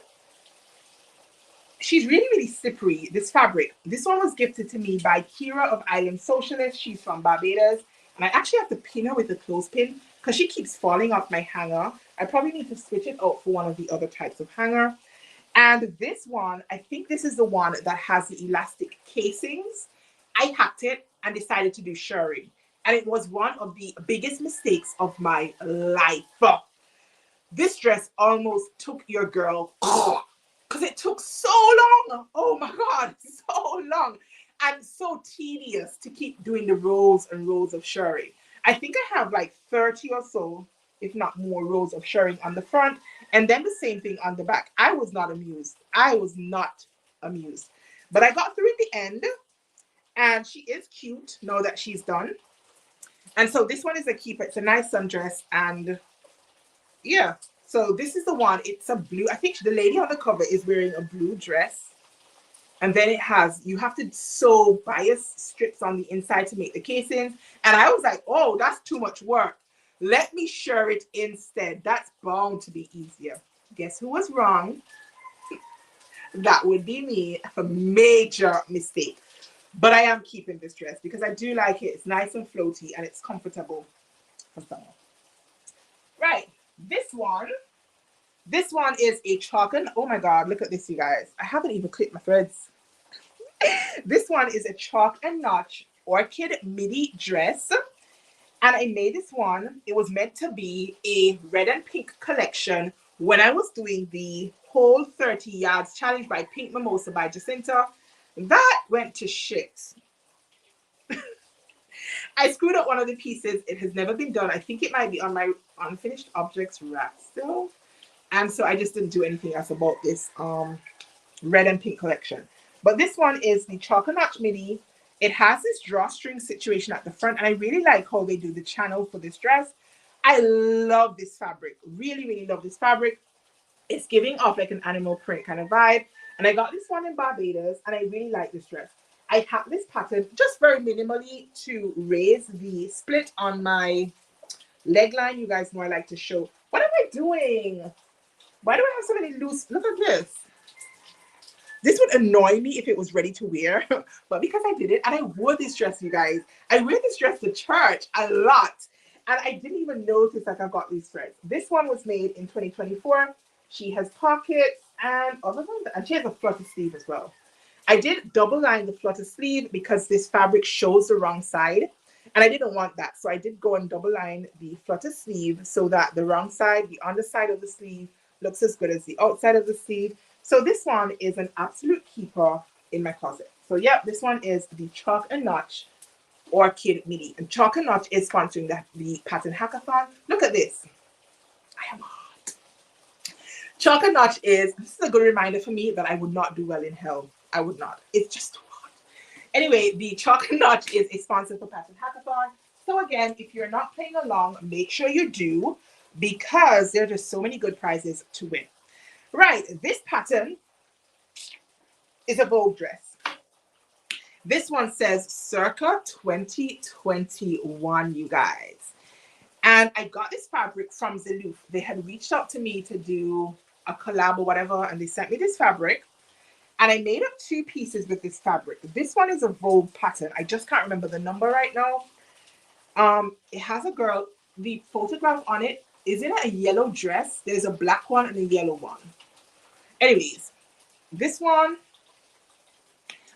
She's really, really slippery, this fabric. This one was gifted to me by Kira of Island Socialist. She's from Barbados. And I actually have to pin her with a clothespin because she keeps falling off my hanger. I probably need to switch it out for one of the other types of hanger. And this one, I think this is the one that has the elastic casings. I hacked it and decided to do shirring. And it was one of the biggest mistakes of my life. This dress almost took your girl because it took so long. Oh my God, so long. And so tedious to keep doing the rows and rows of shirring. I think I have like 30 or so, if not more, rows of shirring on the front. And then the same thing on the back. I was not amused. I was not amused. But I got through at the end. And she is cute now that she's done. And so this one is a keeper. It's a nice sundress. And yeah, so this is the one. It's a blue. I think the lady on the cover is wearing a blue dress. And then it has, you have to sew bias strips on the inside to make the casings. And I was like, oh, that's too much work. Let me shirr it instead. That's bound to be easier. Guess who was wrong? That would be me. A major mistake. But I am keeping this dress because I do like it. It's nice and floaty and it's comfortable for summer. Right. This one is a chalk and oh my God, look at this, you guys. I haven't even clipped my threads. This one is a chalk and notch orchid midi dress. And I made this one. It was meant to be a red and pink collection when I was doing the whole 30 yards challenge by Pink Mimosa by Jacinta. That went to shit. I screwed up one of the pieces. It has never been done. I think it might be on my unfinished objects rack still. And so I just didn't do anything else about this red and pink collection. But this one is the Chocolate Notch Midi. It has this drawstring situation at the front, and I really like how they do the channel for this dress. I love this fabric. Really, really love this fabric. It's giving off like an animal print kind of vibe. And I got this one in Barbados, and I really like this dress. I have this pattern just very minimally to raise the split on my leg line. You guys know I like to show. What am I doing? Why do I have so many loose? Look at this. This would annoy me if it was ready to wear, but because I did it, and I wore this dress, you guys. I wear this dress to church a lot, and I didn't even notice like I got these threads. This one was made in 2024. She has pockets, and other than that, and she has a flutter sleeve as well. I did double line the flutter sleeve because this fabric shows the wrong side, and I didn't want that. So I did go and double line the flutter sleeve so that the wrong side, the underside of the sleeve, looks as good as the outside of the sleeve. So this one is an absolute keeper in my closet. So yeah, this one is the Chalk and Notch Orchid Midi. And Chalk and Notch is sponsoring the pattern hackathon. Look at this. I am hot. Chalk and Notch this is a good reminder for me that I would not do well in hell. I would not. It's just too hot. Anyway, the Chalk and Notch is a sponsor for pattern hackathon. So again, if you're not playing along, make sure you do, because there are just so many good prizes to win. Right, this pattern is a Vogue dress. This one says circa 2021, you guys. And I got this fabric from Zaloof. They had reached out to me to do a collab or whatever, and they sent me this fabric. And I made up 2 pieces with this fabric. This one is a Vogue pattern. I just can't remember the number right now. It has a girl. The photograph on it is in a yellow dress. There's a black one and a yellow one. Anyways, this one,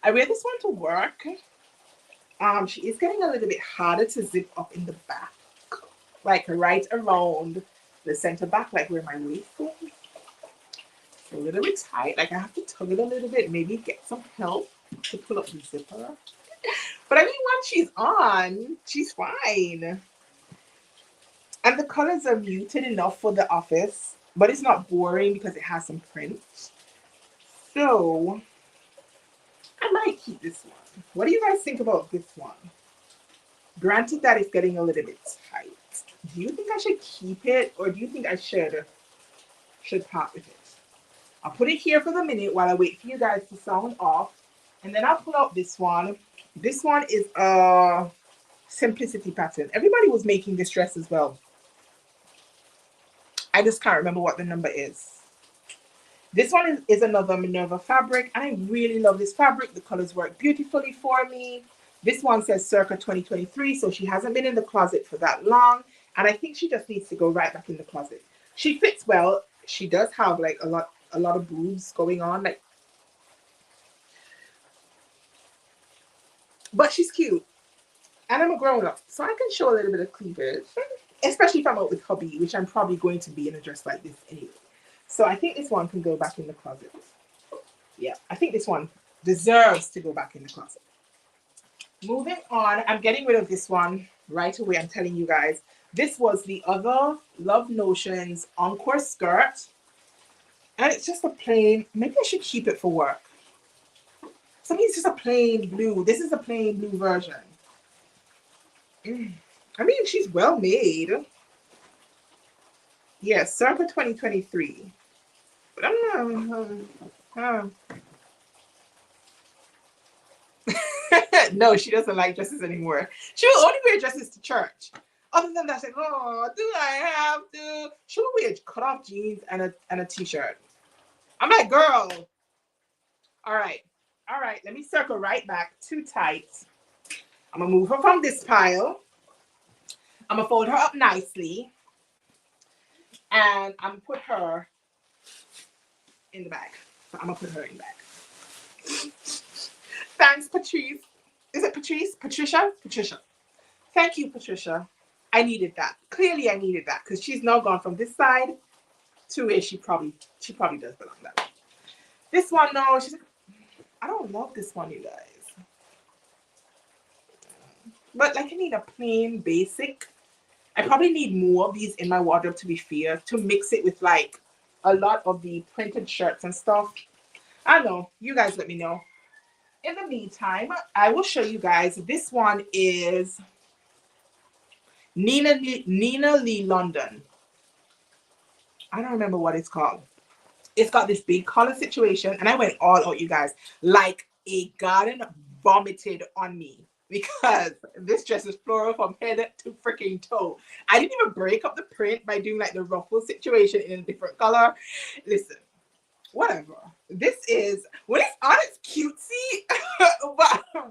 I wear this one to work. She is getting a little bit harder to zip up in the back, like right around the center back, like where my waist is. It's a little bit tight. Like I have to tug it a little bit, maybe get some help to pull up the zipper. But I mean, once she's on, she's fine. And the colors are muted enough for the office, but it's not boring because it has some print. So I might keep this one. What do you guys think about this one? Granted that it's getting a little bit tight. Do you think I should keep it, or do you think I should part with it? I'll put it here for the minute while I wait for you guys to sound off, and then I'll pull out this one. This one is a simplicity pattern. Everybody was making this dress as well. I just can't remember what the number is. This one is another Minerva fabric. I really love this fabric. The colors work beautifully for me. This one says circa 2023, so she hasn't been in the closet for that long. And I think she just needs to go right back in the closet. She fits well. She does have like a lot of boobs going on. Like, but she's cute. And I'm a grown-up, so I can show a little bit of cleavage. Especially if I'm out with hubby, which I'm probably going to be in a dress like this anyway. So I think this one can go back in the closet. Yeah, I think this one deserves to go back in the closet. Moving on, I'm getting rid of this one right away. I'm telling you guys. This was the other Love Notions Encore skirt. And it's just a plain, maybe I should keep it for work. So I mean, it's just a plain blue. This is a plain blue version. I mean, she's well made. Yeah, circa 2023. But I don't know. No, she doesn't like dresses anymore. She will only wear dresses to church. Other than that, she's like, oh, do I have to? She will wear cut-off jeans and a t-shirt. I'm like, girl. All right. Let me circle right back. Too tight. I'm going to move her from this pile. I'm going to fold her up nicely. And I'm going to put her in the bag. So I'm going to put her in the bag. Thanks, Patrice. Is it Patrice? Patricia? Patricia. Thank you, Patricia. I needed that. Clearly, I needed that because she's now gone from this side to where she probably does belong that way. This one, no, I don't love this one, you guys. But like, I need a plain basic. I probably need more of these in my wardrobe, to be fair, to mix it with like a lot of the printed shirts and stuff. I don't know. You guys let me know. In the meantime, I will show you guys. This one is Nina Lee London. I don't remember what it's called. It's got this big collar situation, and I went all out, you guys, like a garden vomited on me because this dress is floral from head to freaking toe. I didn't even break up the print by doing like the ruffle situation in a different color. Listen, whatever. This is, when it's on, it's cutesy,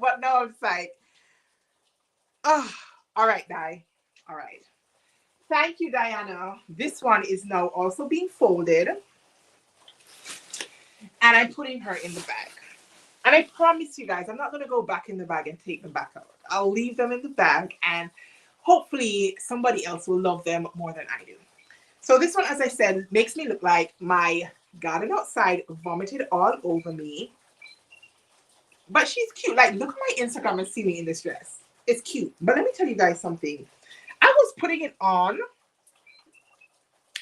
but no, I'm just like, oh, all right, Di. All right. Thank you, Diana. This one is now also being folded. And I'm putting her in the bag. And I promise you guys, I'm not going to go back in the bag and take them back out. I'll leave them in the bag, and hopefully somebody else will love them more than I do. So this one, as I said, makes me look like my garden outside vomited all over me. But she's cute. Like, look at my Instagram and see me in this dress. It's cute. But let me tell you guys something. I was putting it on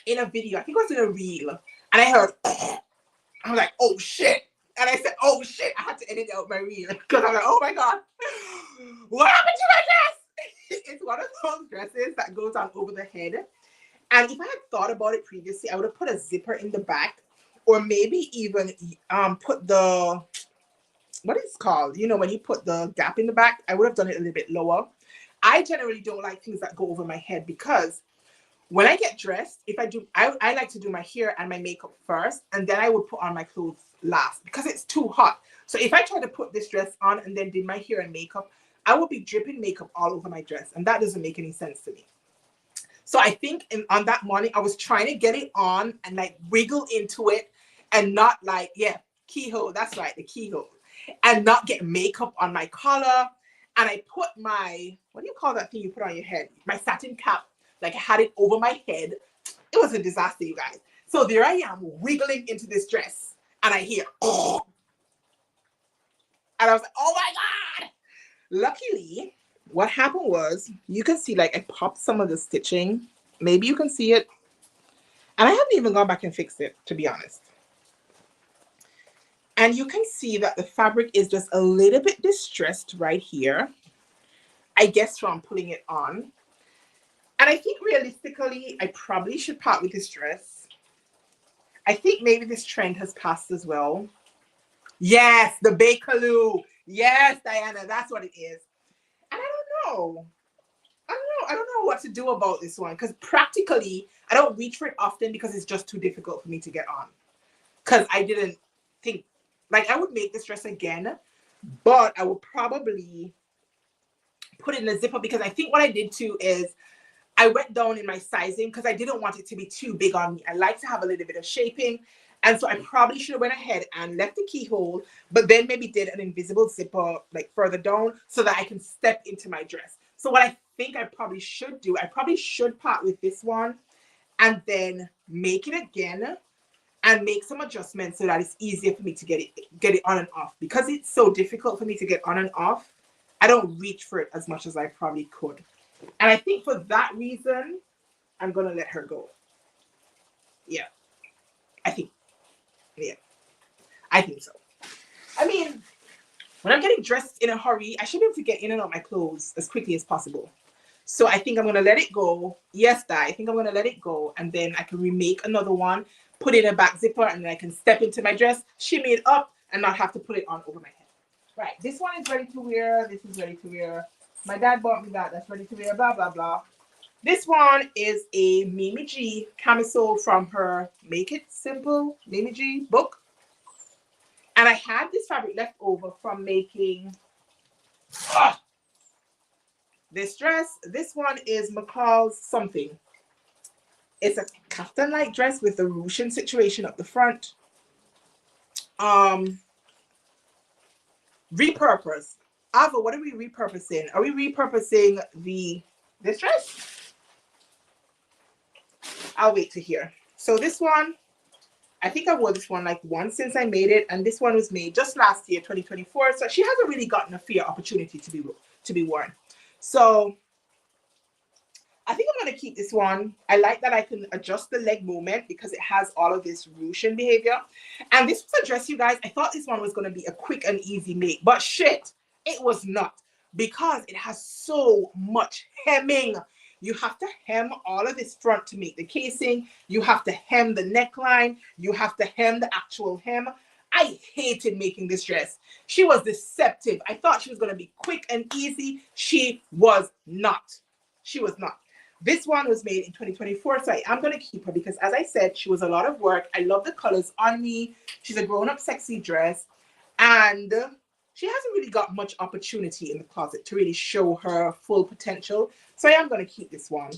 in a video. I think it was in a reel. And I heard, I was like, oh shit. And I said, oh shit. I had to edit out my reel because I'm like, oh my God. What happened to my dress? It's one of those dresses that goes on over the head. And if I had thought about it previously, I would have put a zipper in the back, or maybe even put the, what is it called? You know, when you put the gap in the back, I would have done it a little bit lower. I generally don't like things that go over my head because when I get dressed, if I do, I like to do my hair and my makeup first, and then I would put on my clothes last because it's too hot. So if I try to put this dress on and then did my hair and makeup, I would be dripping makeup all over my dress, and that doesn't make any sense to me. So I think on that morning, I was trying to get it on and like wiggle into it and not like, yeah, keyhole. That's right, the keyhole. And not get makeup on my collar. And I put my, what do you call that thing you put on your head? My satin cap. Like I had it over my head. It was a disaster, you guys. So there I am wiggling into this dress. And I hear, oh. And I was like, oh my God. Luckily, what happened was, you can see like I popped some of the stitching. Maybe you can see it. And I haven't even gone back and fixed it, to be honest. And you can see that the fabric is just a little bit distressed right here. I guess from pulling it on. And I think realistically, I probably should part with this dress. I think maybe this trend has passed as well. Yes, the Bakerloo. Yes, Diana, that's what it is. And I don't know. I don't know what to do about this one because practically I don't reach for it often because it's just too difficult for me to get on. Because I didn't think, like I would make this dress again, but I would probably put it in a zipper because I think what I did too is I went down in my sizing because I didn't want it to be too big on me. I like to have a little bit of shaping. And so I probably should have went ahead and left the keyhole, but then maybe did an invisible zipper like further down so that I can step into my dress. So what I think I probably should do, I probably should part with this one and then make it again and make some adjustments so that it's easier for me to get it on and off. Because it's so difficult for me to get on and off, I don't reach for it as much as I probably could. And I think for that reason, I'm going to let her go. Yeah, I think. Yeah, I think so. I mean, when I'm getting dressed in a hurry, I should be able to get in and out my clothes as quickly as possible. So I think I'm going to let it go. Yes, Di, I think I'm going to let it go. And then I can remake another one, put it in a back zipper, and then I can step into my dress, shimmy it up, and not have to put it on over my head. Right, this one is ready to wear. This is ready to wear. My dad bought me that. That's ready to wear, blah, blah, blah. This one is a Mimi G camisole from her Make It Simple Mimi G book. And I had this fabric left over from making this dress. This one is McCall's something. It's a caftan-like dress with the ruching situation up the front. Repurpose. Ava, what are we repurposing? Are we repurposing this dress? I'll wait to hear. So this one, I think I wore this one like once since I made it, and this one was made just last year, 2024. So she hasn't really gotten a fair opportunity to be worn. So I think I'm going to keep this one. I like that I can adjust the leg movement because it has all of this ruching behavior. And this was a dress, you guys. I thought this one was going to be a quick and easy make, but shit, it was not, because it has so much hemming. You have to hem all of this front to make the casing. You have to hem the neckline. You have to hem the actual hem. I hated making this dress. She was deceptive. I thought she was going to be quick and easy. She was not. She was not. This one was made in 2024, so I am going to keep her because, as I said, she was a lot of work. I love the colors on me. She's a grown-up sexy dress, and she hasn't really got much opportunity in the closet to really show her full potential. So I am going to keep this one.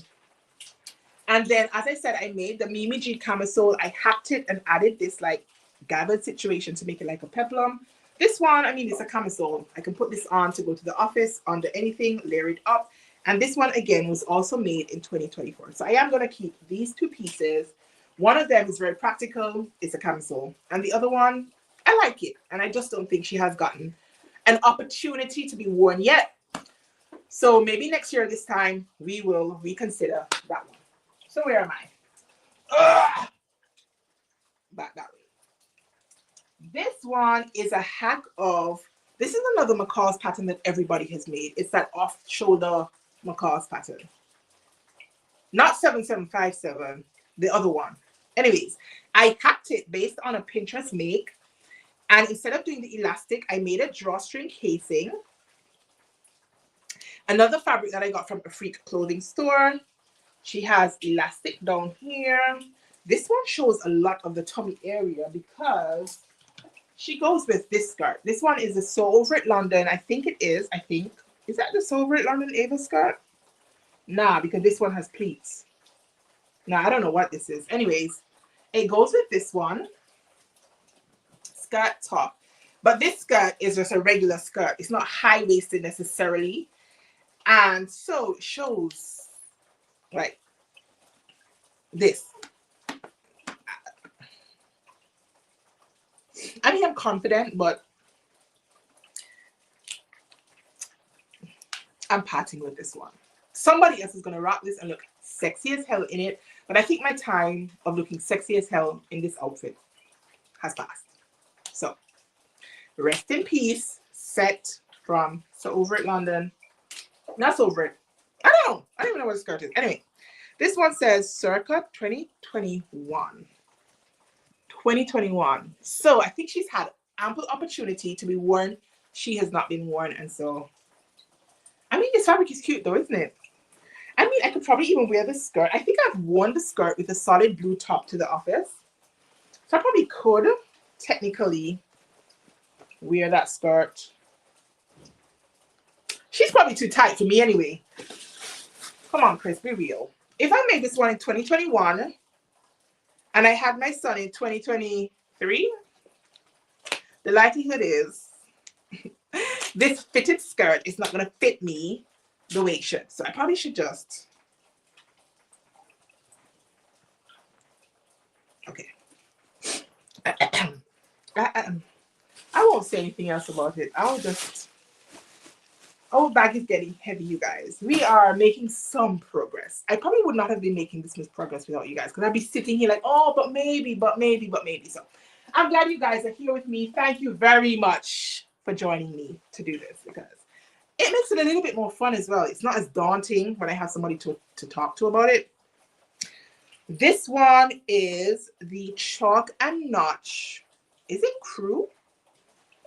And then, as I said, I made the MEMADE camisole. I hacked it and added this like gathered situation to make it like a peplum. This one, I mean, it's a camisole. I can put this on to go to the office, under anything, layer it up. And this one, again, was also made in 2024. So I am going to keep these two pieces. One of them is very practical. It's a camisole. And the other one, I like it. And I just don't think she has gotten an opportunity to be worn yet. So maybe next year, this time, we will reconsider that one. So where am I? Ugh! Back that way. This one is a hack of, this is another McCall's pattern that everybody has made. It's that off-shoulder McCall's pattern. Not 7757, the other one. Anyways, I hacked it based on a Pinterest make. And instead of doing the elastic, I made a drawstring casing. Another fabric that I got from a Freak clothing store. She has elastic down here. This one shows a lot of the tummy area because she goes with this skirt. This one is the Sew Over It London. I think it is. Is that the Sew Over It London Ava skirt? Nah, because this one has pleats. Nah, I don't know what this is. Anyways, it goes with this one. Skirt top. But this skirt is just a regular skirt. It's not high-waisted necessarily. And so it shows like this. I mean, I'm confident, but I'm parting with this one. Somebody else is going to rock this and look sexy as hell in it. But I think my time of looking sexy as hell in this outfit has passed. So, rest in peace, set from Sew Over It London. Not Sew Over It. I don't know. I don't even know what the skirt is. Anyway, this one says circa 2021. 2021. So I think she's had ample opportunity to be worn. She has not been worn. And so, I mean, this fabric is cute though, isn't it? I mean, I could probably even wear this skirt. I think I've worn the skirt with a solid blue top to the office. So I probably could technically wear that skirt. She's probably too tight for me anyway. Come on, Chris, be real. If I made this one in 2021 and I had my son in 2023, the likelihood is this fitted skirt is not going to fit me the way it should. So I probably should just, okay. I won't say anything else about it. I'll just, our bag is getting heavy, you guys. We are making some progress. I probably would not have been making this much progress without you guys, because I'd be sitting here like, oh, but maybe. So I'm glad you guys are here with me. Thank you very much for joining me to do this, because it makes it a little bit more fun as well. It's not as daunting when I have somebody to talk to about it. This one is the Chalk and Notch. Is it crew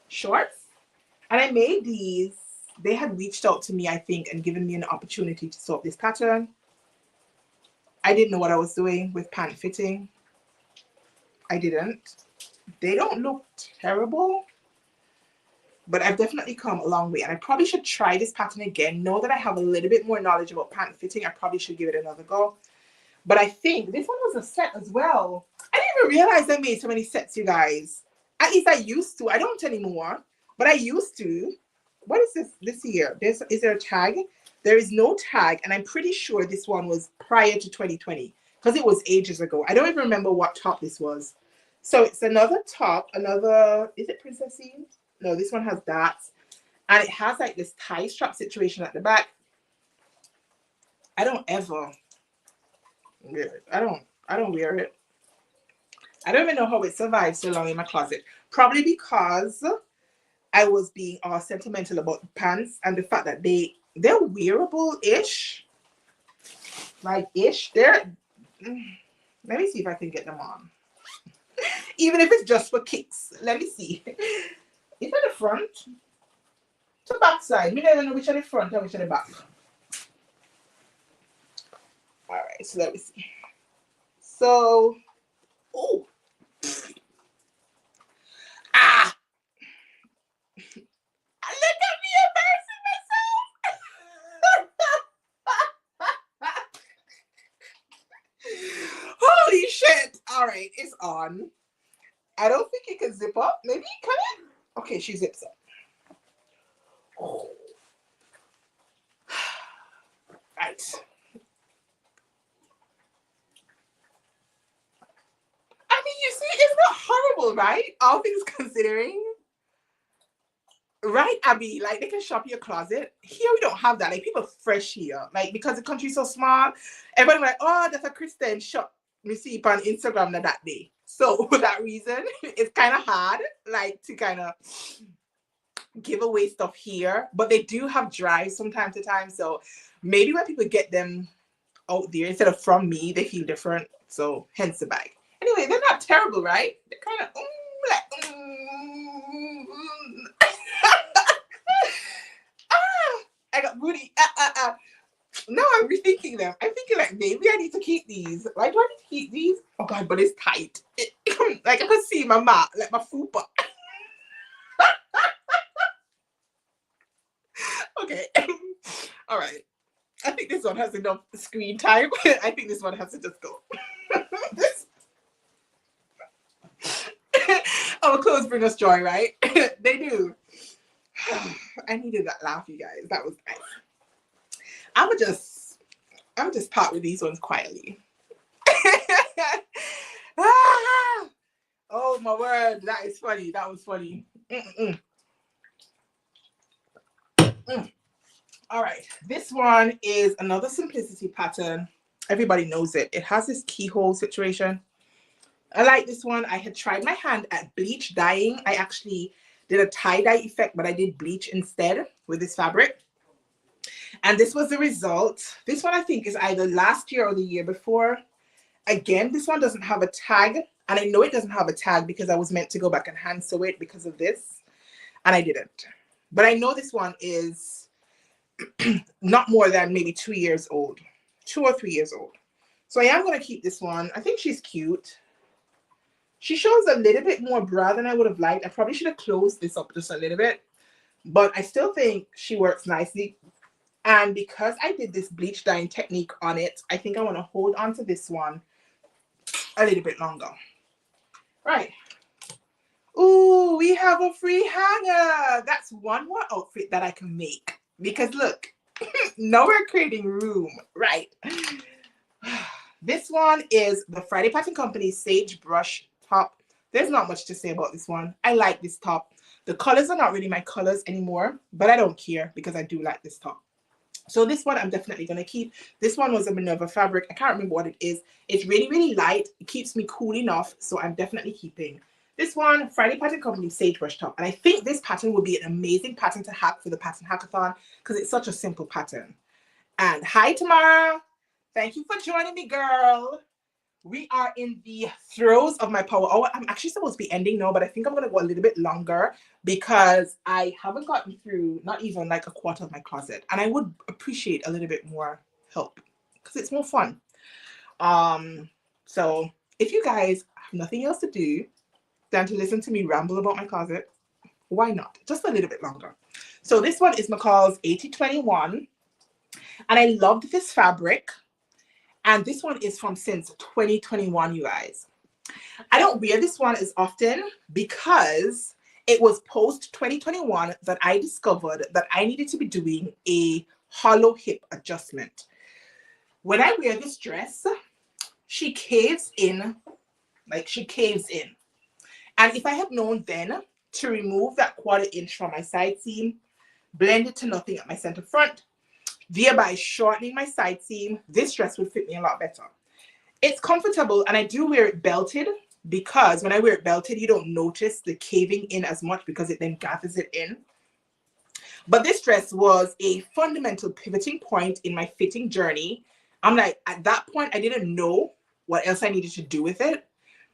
shorts? And I made these. They had reached out to me, I think, and given me an opportunity to sew up this pattern. I didn't know what I was doing with pant fitting. I didn't. They don't look terrible, but I've definitely come a long way. And I probably should try this pattern again. Now that I have a little bit more knowledge about pant fitting, I probably should give it another go. But I think this one was a set as well. I didn't even realize I made so many sets, you guys. At least I used to. I don't anymore, but I used to. What is this here? Is there a tag? There is no tag, and I'm pretty sure this one was prior to 2020 because it was ages ago. I don't even remember what top this was. So it's another top, is it princessy? No, this one has that, and it has like this tie strap situation at the back. I don't ever wear it. I don't wear it. I don't even know how it survived so long in my closet. Probably because I was being all sentimental about the pants and the fact that they're wearable-ish. Like ish. They're let me see if I can get them on. Even if it's just for kicks. Let me see. Is that the front? To back side. We don't know which are the front and which are the back. Alright, so let me see. So oh. Ah! Look at me embarrassing myself. Holy shit. Alright, it's on. I don't think it can zip up. Maybe can it? Okay, she zips up. Oh. Right. I mean, you see, it's not horrible, right? All things considering. Right, Abby? Like, they can shop your closet. Here, we don't have that. Like, people fresh here. Like, because the country's so small, everybody like, oh, that's a Christian shop. We see it on Instagram that day. So, for that reason, it's kind of hard, like, to kind of give away stuff here. But they do have drives from time to time. So, maybe when people get them out there, instead of from me, they feel different. So, hence the bag. Anyway, they're not terrible, right? They're kind of like, I got booty. No, I'm rethinking them. I'm thinking like maybe I need to keep these. Why do I need to keep these? Oh God, but it's tight. Like I can see my mat, like my fupa. Okay. All right. I think this one has enough screen time. I think this one has to just go. Our clothes bring us joy, right? They do. I needed that laugh, you guys. That was nice. I'm just part with these ones quietly. Oh my word, that is funny. That was funny. All right, this one is another simplicity pattern. Everybody knows it. It has this keyhole situation. I like this one. I had tried my hand at bleach dyeing. I actually did a tie-dye effect, but I did bleach instead with this fabric. And this was the result. This one I think is either last year or the year before. Again, this one doesn't have a tag. And I know it doesn't have a tag because I was meant to go back and hand sew it because of this. And I didn't. But I know this one is not more than maybe 2 years old. 2 or 3 years old. So I am going to keep this one. I think she's cute. She shows a little bit more bra than I would have liked. I probably should have closed this up just a little bit. But I still think she works nicely. And because I did this bleach dyeing technique on it, I think I want to hold on to this one a little bit longer. Right. Ooh, we have a free hanger. That's one more outfit that I can make. Because look, now we're creating room. Right. This one is the Friday Pattern Company Sage Brush top. There's not much to say about this one. I like this top. The colors are not really my colors anymore, but I don't care because I do like this top. So this one I'm definitely going to keep. This one was a Minerva fabric. I can't remember what it is. It's really, really light. It keeps me cool enough. So I'm definitely keeping this one, Friday Pattern Company Sagebrush top. And I think this pattern would be an amazing pattern to hack for the pattern hackathon because it's such a simple pattern. And hi, Tamara. Thank you for joining me, girl. We are in the throes of my power hour. I'm actually supposed to be ending now, but I think I'm going to go a little bit longer because I haven't gotten through not even like a quarter of my closet. And I would appreciate a little bit more help because it's more fun. So if you guys have nothing else to do than to listen to me ramble about my closet, why not? Just a little bit longer. So this one is McCall's 8021. And I loved this fabric. And this one is from since 2021, you guys. I don't wear this one as often because it was post 2021 that I discovered that I needed to be doing a hollow hip adjustment. When I wear this dress, she caves in, like she caves in. And if I had known then to remove that 1/4 inch from my side seam, blend it to nothing at my center front, thereby shortening my side seam. This dress would fit me a lot better. It's comfortable, and I do wear it belted because when I wear it belted, you don't notice the caving in as much because it then gathers it in. But this dress was a fundamental pivoting point in my fitting journey. I'm like, at that point, I didn't know what else I needed to do with it.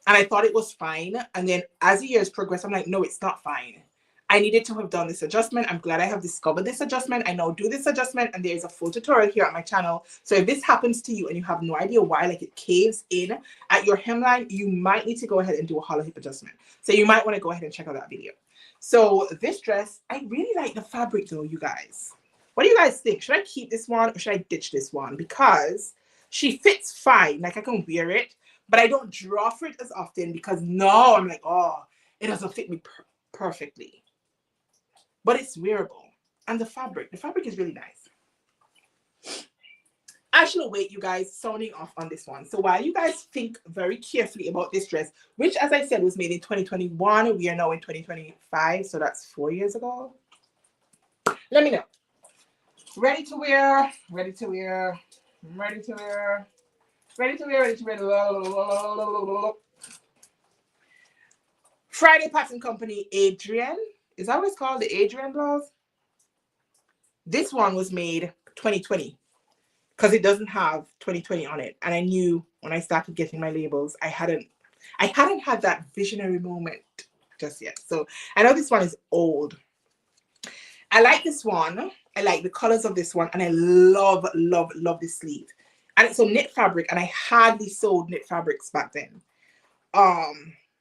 And I thought it was fine. And then as the years progressed, I'm like, no, it's not fine. I needed to have done this adjustment. I'm glad I have discovered this adjustment. I now do this adjustment, and there's a full tutorial here on my channel. So if this happens to you and you have no idea why, like it caves in at your hemline, you might need to go ahead and do a hollow hip adjustment. So you might want to go ahead and check out that video. So this dress, I really like the fabric though, you guys. What do you guys think? Should I keep this one or should I ditch this one? Because she fits fine. Like I can wear it, but I don't draw for it as often because now I'm like, oh, it doesn't fit me perfectly. But it's wearable. And the fabric is really nice. I shouldn't wait, you guys, sounding off on this one. So while you guys think very carefully about this dress, which as I said was made in 2021, we are now in 2025, so that's 4 years ago. Let me know. Ready to wear, ready to wear, ready to wear, ready to wear, ready to wear. Friday Pattern Company, Adrian. Is that what it's called? The Adrian blouse? This one was made 2020 because it doesn't have 2020 on it. And I knew when I started getting my labels, I hadn't had that visionary moment just yet. So I know this one is old. I like this one. I like the colors of this one. And I love, love, love this sleeve. And it's a knit fabric. And I hardly sold knit fabrics back then.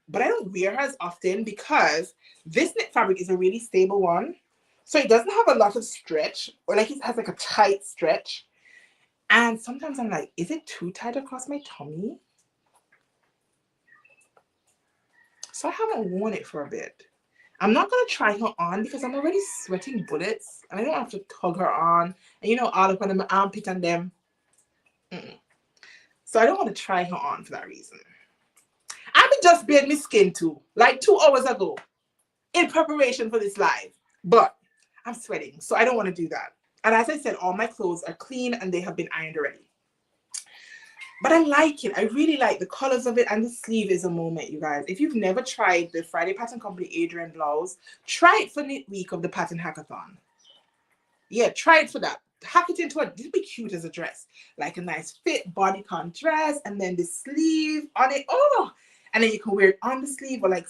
But I don't wear her as often because this knit fabric is a really stable one. So it doesn't have a lot of stretch, or like it has like a tight stretch. And sometimes I'm like, is it too tight across my tummy? So I haven't worn it for a bit. I'm not going to try her on because I'm already sweating bullets. And I don't have to tug her on. And you know, all up on my armpit and them. So I don't want to try her on for that reason. I just bathed my skin too, like 2 hours ago, in preparation for this live. But I'm sweating, so I don't want to do that. And as I said, all my clothes are clean and they have been ironed already. But I like it. I really like the colors of it, and the sleeve is a moment, you guys. If you've never tried the Friday Pattern Company Adrian blouse, try it for Knit Week of the Pattern Hackathon. Yeah, try it for that. Hack it into it'd be cute as a dress, like a nice fit bodycon dress, and then the sleeve on it. Oh, and then you can wear it on the sleeve or like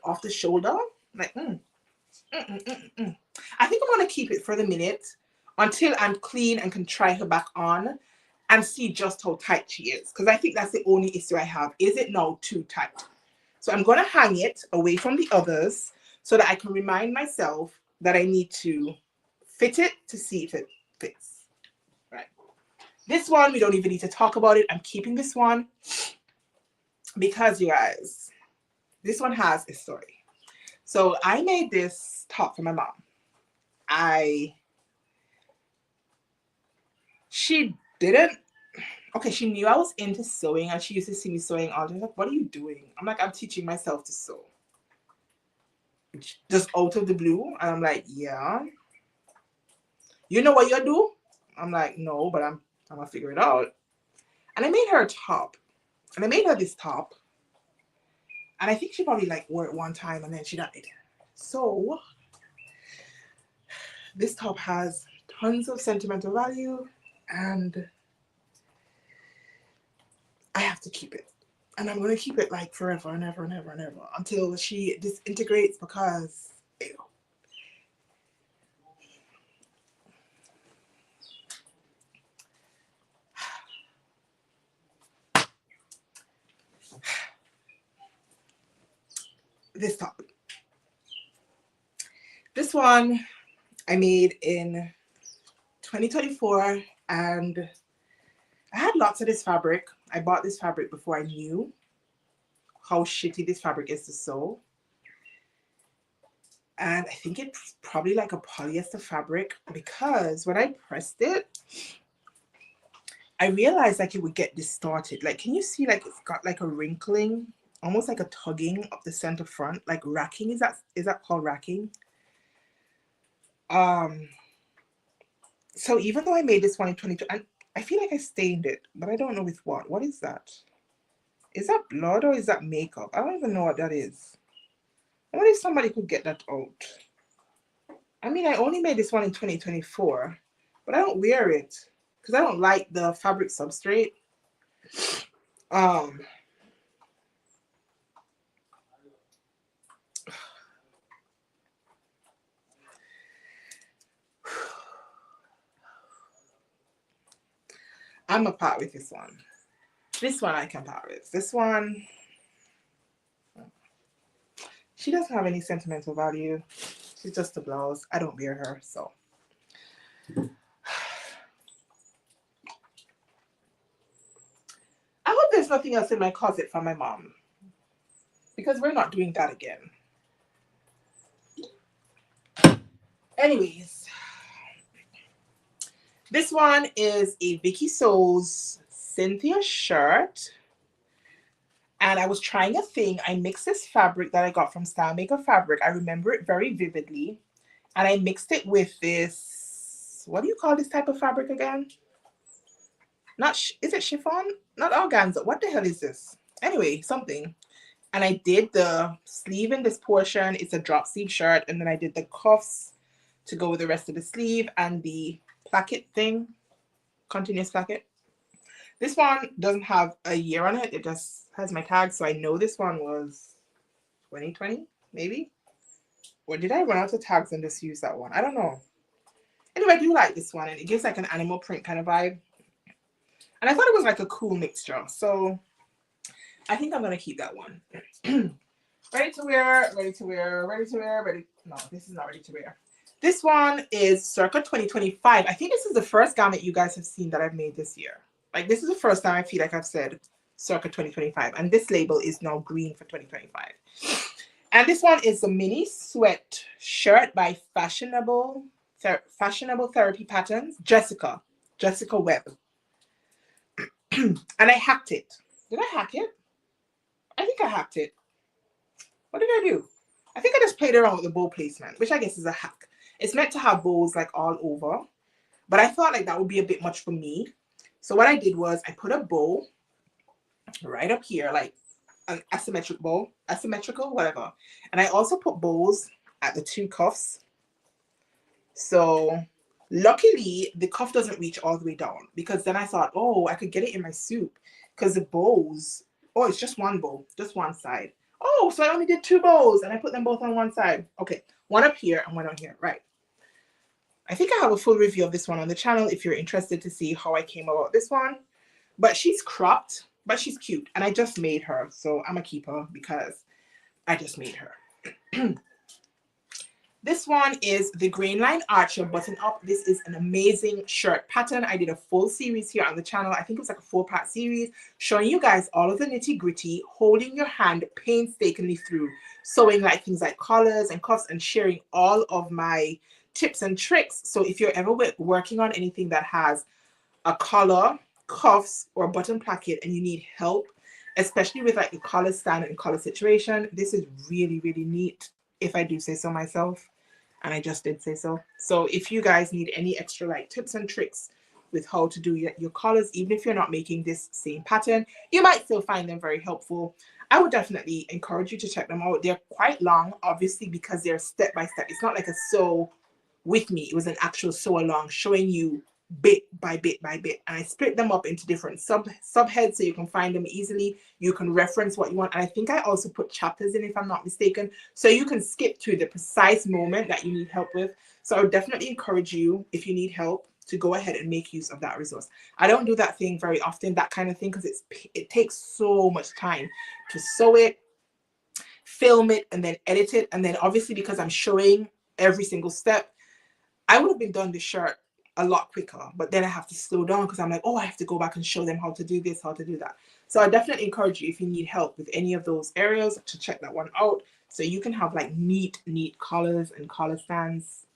off the shoulder. Like, I think I'm gonna keep it for the minute until I'm clean and can try her back on and see just how tight she is. Because I think that's the only issue I have. Is it now too tight? So I'm gonna hang it away from the others so that I can remind myself that I need to fit it to see if it fits. Right. This one, we don't even need to talk about it. I'm keeping this one because, you guys, this one has a story. So I made this top for my mom. She knew I was into sewing, and she used to see me sewing all the time. Like, what are you doing? I'm like, I'm teaching myself to sew. Just out of the blue. And I'm like, yeah. You know what you do? I'm like, no, but I'm gonna figure it out. And I made her a top. And I made her this top. And I think she probably like wore it one time and then she died. So this top has tons of sentimental value, and I have to keep it. And I'm gonna keep it like forever and ever and ever and ever until she disintegrates, because ew. This top. This one I made in 2024, and I had lots of this fabric. I bought this fabric before I knew how shitty this fabric is to sew. And I think it's probably like a polyester fabric, because when I pressed it, I realized like it would get distorted. Like, can you see like it's got like a wrinkling, almost like a tugging up the center front, like racking? Is that called racking? So even though I made this one in 22, and I feel like I stained it, but I don't know with what. What is that? Is that blood or is that makeup? I don't even know what that is. I wonder if somebody could get that out. I mean, I only made this one in 2024, but I don't wear it because I don't like the fabric substrate. Um, I'm a part with this one. This one I can part with. This one, she doesn't have any sentimental value. She's just a blouse. I don't wear her, so. I hope there's nothing else in my closet for my mom, because we're not doing that again. Anyways, this one is a Vicky So's Cynthia shirt. And I was trying a thing. I mixed this fabric that I got from Style Maker Fabric. I remember it very vividly. And I mixed it with this, what do you call this type of fabric again? Is it chiffon? Not organza. What the hell is this? Anyway, something. And I did the sleeve in this portion. It's a drop sleeve shirt. And then I did the cuffs to go with the rest of the sleeve and the placket thing, continuous placket. This one doesn't have a year on it. It just has my tag. So I know this one was 2020, maybe? Or did I run out of tags and just use that one? I don't know. Anyway, I do like this one. And it gives like an animal print kind of vibe. And I thought it was like a cool mixture. So I think I'm going to keep that one. Ready to wear, ready to wear, ready to wear, ready. No, this is not ready to wear. This one is circa 2025. I think this is the first garment you guys have seen that I've made this year. Like, this is the first time I feel like I've said circa 2025. And this label is now green for 2025. And this one is the mini sweat shirt by Fashionable Therapy Patterns, Jessica Webb. And I hacked it. Did I hack it? I think I hacked it. What did I do? I think I just played around with the bow placement, which I guess is a hack. It's meant to have bows like all over, but I thought like that would be a bit much for me. So what I did was I put a bow right up here, like an asymmetrical, whatever. And I also put bows at the two cuffs. So luckily the cuff doesn't reach all the way down, because then I thought, oh, I could get it in my soup because the bows, oh, it's just one bow, just one side. Oh, so I only did two bows and I put them both on one side. Okay, one up here and one on here, right? I think I have a full review of this one on the channel if you're interested to see how I came about this one. But she's cropped, but she's cute. And I just made her, so I'm a keeper because I just made her. This one is the Grain Line Archer button up. This is an amazing shirt pattern. I did a full series here on the channel. I think it was like a 4-part series showing you guys all of the nitty gritty, holding your hand painstakingly through, sewing like things like collars and cuffs, and sharing all of my tips and tricks. So if you're ever working on anything that has a collar, cuffs, or button placket and you need help, especially with like the collar stand and collar situation, this is really, really neat, if I do say so myself. And I just did say so. So if you guys need any extra like tips and tricks with how to do your collars, even if you're not making this same pattern, you might still find them very helpful. I would definitely encourage you to check them out. They're quite long, obviously, because they're step by step. It's not like a sew with me. It was an actual sew along showing you bit by bit by bit, and I split them up into different subheads so you can find them easily. You can reference what you want, and I think I also put chapters in, if I'm not mistaken, so you can skip to the precise moment that you need help with. So I would definitely encourage you, if you need help, to go ahead and make use of that resource. I don't do that thing very often, that kind of thing, because it takes so much time to sew it, film it, and then edit it. And then obviously, because I'm showing every single step, I would have been done this shirt a lot quicker, but then I have to slow down because I'm like, oh, I have to go back and show them how to do this, how to do that. So I definitely encourage you, if you need help with any of those areas, to check that one out so you can have like neat collars and collar stands.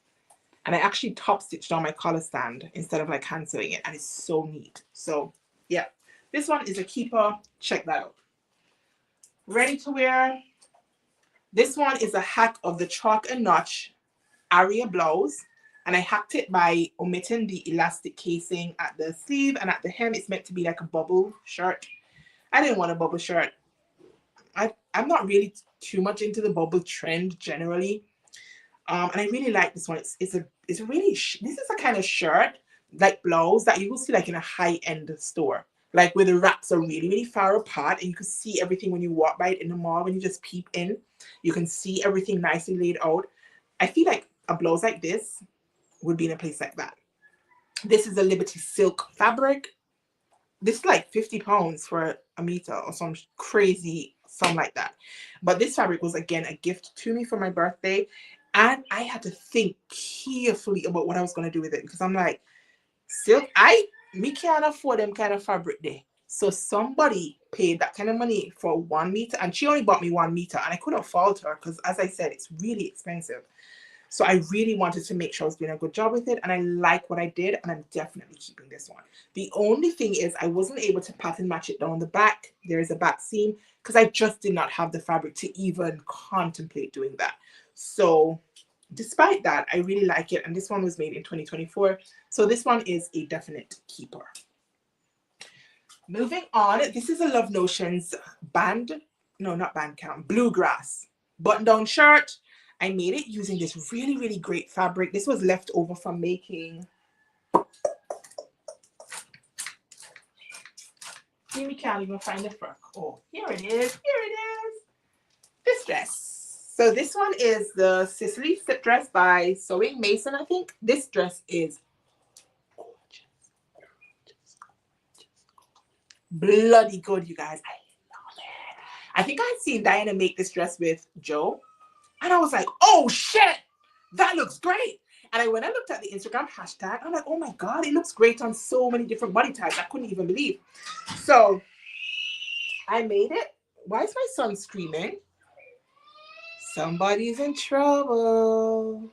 And I actually top stitched on my collar stand instead of like hand sewing it, and it's so neat. So yeah, this one is a keeper. Check that out. Ready to wear. This one is a hack of the Chalk and Notch Aria blouse. And I hacked it by omitting the elastic casing at the sleeve, and at the hem it's meant to be like a bubble shirt. I didn't want a bubble shirt. I'm not really too much into the bubble trend generally. And I really like this one. It's a really this is a kind of shirt like blouse that you will see like in a high-end store, like where the wraps are really really far apart and you can see everything when you walk by it in the mall. When you just peep in, you can see everything nicely laid out. I feel like a blouse like this would be in a place like that. This is a Liberty silk fabric. This is like £50 for a meter or some crazy sum like that. But this fabric was again a gift to me for my birthday, and I had to think carefully about what I was going to do with it, because I'm like, silk, me can't afford them kind of fabric there. So somebody paid that kind of money for 1 meter, and she only bought me 1 meter, and I couldn't fault her because, as I said, it's really expensive. So I really wanted to make sure I was doing a good job with it, and I like what I did, and I'm definitely keeping this one. The only thing is I wasn't able to pattern match it down the back. There is a back seam because I just did not have the fabric to even contemplate doing that. So despite that, I really like it, and this one was made in 2024. So this one is a definite keeper. Moving on, this is a Love Notions bluegrass button-down shirt. I made it using this really, really great fabric. This was left over from making, we can't even find the frock. Oh, here it is, here it is. This dress. So this one is the Sicily slip dress by Sewing Mason, I think. This dress is gorgeous, gorgeous, gorgeous, bloody good, you guys. I love it. I think I'd seen Diana make this dress with Joe, and I was like, oh shit, that looks great. And when I looked at the Instagram hashtag, I'm like, oh my God, it looks great on so many different body types. I couldn't even believe. So I made it. Why is my son screaming? Somebody's in trouble.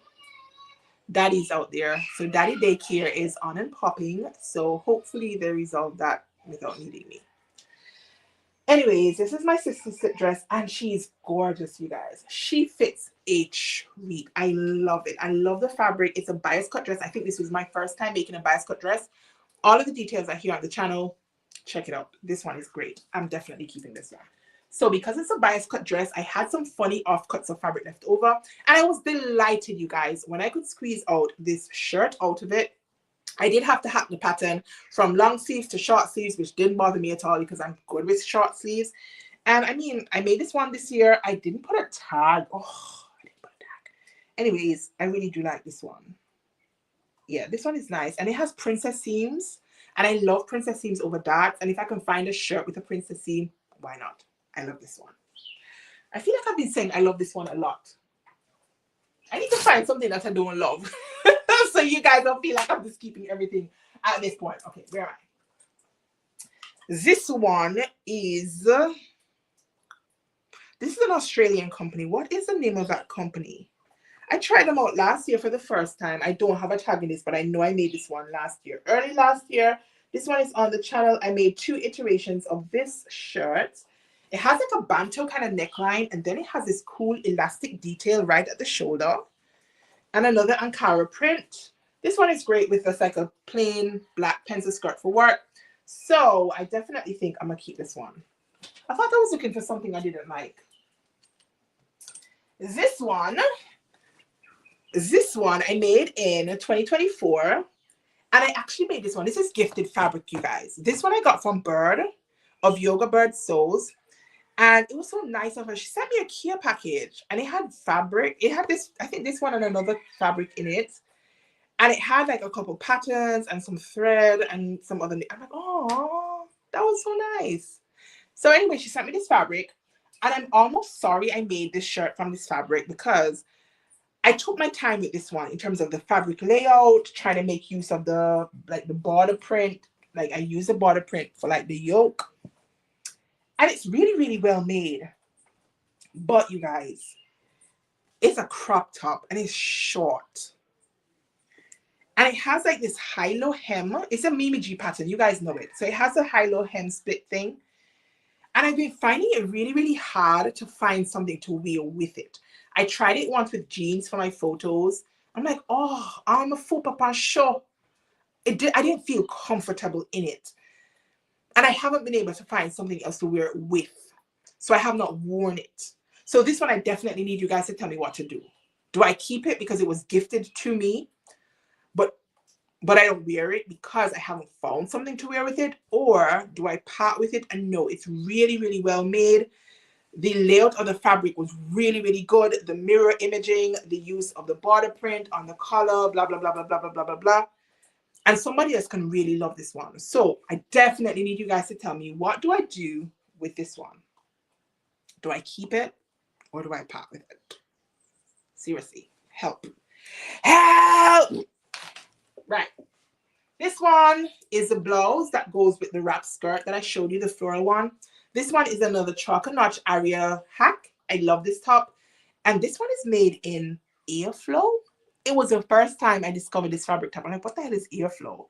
Daddy's out there. So daddy daycare is on and popping. So hopefully they resolve that without needing me. Anyways, this is my sister's slip dress, and she's gorgeous, you guys. She fits a treat. I love it. I love the fabric. It's a bias cut dress. I think this was my first time making a bias cut dress. All of the details are here on the channel. Check it out. This one is great. I'm definitely keeping this one. So because it's a bias cut dress, I had some funny offcuts of fabric left over, and I was delighted, you guys, when I could squeeze out this shirt out of it. I did have to hack the pattern from long sleeves to short sleeves, which didn't bother me at all because I'm good with short sleeves. And I mean, I made this one this year. I didn't put a tag. Oh, I didn't put a tag. Anyways, I really do like this one. Yeah, this one is nice. And it has princess seams. And I love princess seams over darts. And if I can find a shirt with a princess seam, why not? I love this one. I feel like I've been saying I love this one a lot. I need to find something that I don't love. So you guys don't feel like I'm just keeping everything at this point. Okay, where am I? This one is, this is an Australian company. What is the name of that company? I tried them out last year for the first time. I don't have a tag in this, but I know I made this one last year. Early last year. This one is on the channel. I made 2 iterations of this shirt. It has like a banto kind of neckline, and then it has this cool elastic detail right at the shoulder. And another Ankara print. This one is great with just like a plain black pencil skirt for work. So I definitely think I'm gonna keep this one. I thought I was looking for something I didn't like. This one I made in 2024. And I actually made this one. This is gifted fabric, you guys. This one I got from Bird of Yoga Bird Sews. And it was so nice of her. She sent me a care package, and it had fabric. It had this, I think this one and another fabric in it. And it had like a couple patterns and some thread and some other. I'm like, oh, that was so nice. So anyway, she sent me this fabric, and I'm almost sorry I made this shirt from this fabric because I took my time with this one in terms of the fabric layout, trying to make use of the border print. Like I use the border print for like the yoke. And it's really, really well made. But you guys, it's a crop top and it's short. And it has like this high-low hem. It's a Mimi G pattern. You guys know it. So it has a high-low hem split thing. And I've been finding it really, really hard to find something to wear with it. I tried it once with jeans for my photos, I'm like, oh, I'm a faux papa show. I didn't feel comfortable in it. And I haven't been able to find something else to wear it with. So I have not worn it. So this one, I definitely need you guys to tell me what to do. Do I keep it because it was gifted to me, but I don't wear it because I haven't found something to wear with it? Or do I part with it and know it's really, really well made? The layout of the fabric was really, really good. The mirror imaging, the use of the border print on the collar, blah, blah, blah, blah, blah, blah, blah, blah, blah. And somebody else can really love this one. So I definitely need you guys to tell me, what do I do with this one? Do I keep it or do I part with it? Seriously, help. Help! Right. This one is the blouse that goes with the wrap skirt that I showed you, the floral one. This one is another chalk and notch area hack. I love this top. And this one is made in airflow. It was the first time I discovered this fabric top. I'm like, what the hell is airflow?